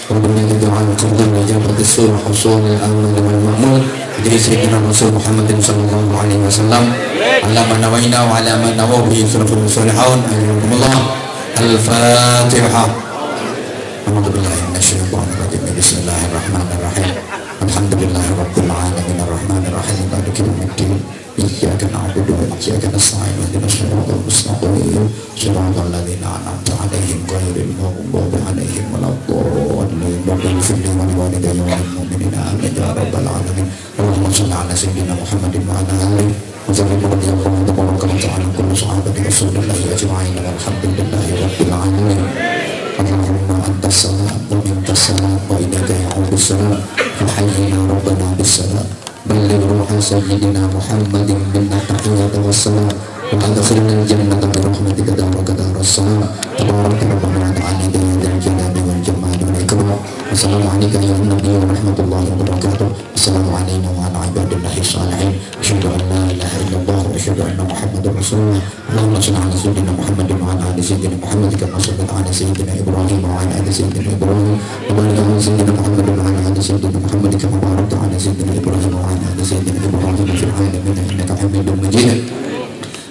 [SPEAKER 1] wa billahi du'a qadar wa jabat as-sur husul al-amal wal ma'mul jadi sayyidina Rasul Muhammadin sallallahu alaihi wasallam ala man nawaina wa ala man nawabi surful salihun alhamdulillah al-fatihah. Alhamdulillahi minasyaitonir rajim. Bismillahirrahmanirrahim. Alhamdulillahi rabbil alamin arrahmanir rahim maliki yaumiddin iyyaka na'budu wa iyyaka nasta'in ihdinas siratal mustaqim siratal ladzina an'amta 'alaihim ghairil maghdubi 'alaihim waladdallin ighfir li wa liwalidayya wa lil mu'minina amin ya rabbal alamin. Allahumma shalli 'ala sayyidina Muhammadin wa 'ala alihi wa sallim radhiyallahu ta'ala an kulli sahabati rasulillahi ajma'in walhamdulillahi rabbil alamin. Allahumma antas salam wa mintas salam wa ilaika ya'udus salam wa hayyina rabbana bis salam balligh ruha sayyidina Muhammadin minna tahiyata wassalam wa adkhilna al-jannata bi rahmatika daraka daras salam tabaraka rabbana wa ta'ala ya dzal jalali wal jamali wal ikram. Assalamu alayka ya nabiy wa rahmatullahi wa barakatuh. Assalamu alayna wa ala ibadillahi shalihin. Asyhadu an la ilaha illallah wa asyhadu anna Muhammadar Rasulullah. Allahumma shalli ala sayyidina Muhammadin wa ala ali sayyidina Muhammad kama shallaita ala sayyidina Ibrahim wa ala ali sayyidina Ibrahim wa barik ala sayyidina Muhammadin wa ala ali sayyidina Muhammad kama barakta ala sayyidina Ibrahim wa ala ali sayyidina Ibrahim fil alamin innaka Hamidum Majid.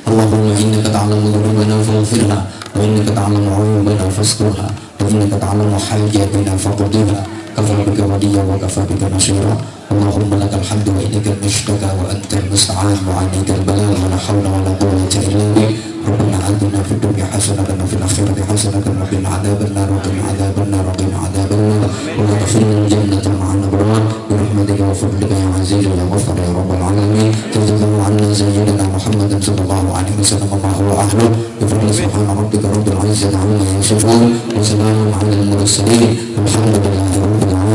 [SPEAKER 1] Allahumma innaka ta'lamu dhunubana faghfirha wa innaka ta'lamu 'uyubana fasturha wa innaka ta'lamu hajatina faqdiha kafa bika waliya wa kafa bika nasira. Allahumma lakal hamdu wa ilaikal mushtaka wa antal musta'an wa 'alaikal balagh wa la hawla wa la quwwata illa bik. Rabbana atina fid dunya hasanatan wa fil akhirati hasanatan wa qina adzaban nar wa qina adzaban nar wa qina adzaban nar wa adkhilna al-jannata ma'al abrar bi rahmatika wa fadlika ya aziz ya ghafar ya rabbal alamin. Jazallahu 'anna sayyidina Muhammadan sallallahu alaihi wasallam ma huwa ahlu bi fadli subhana rabbika rabbil izzati 'amma yasifun wa salamun 'alal mursalin walhamdulillahi rabbil alamin.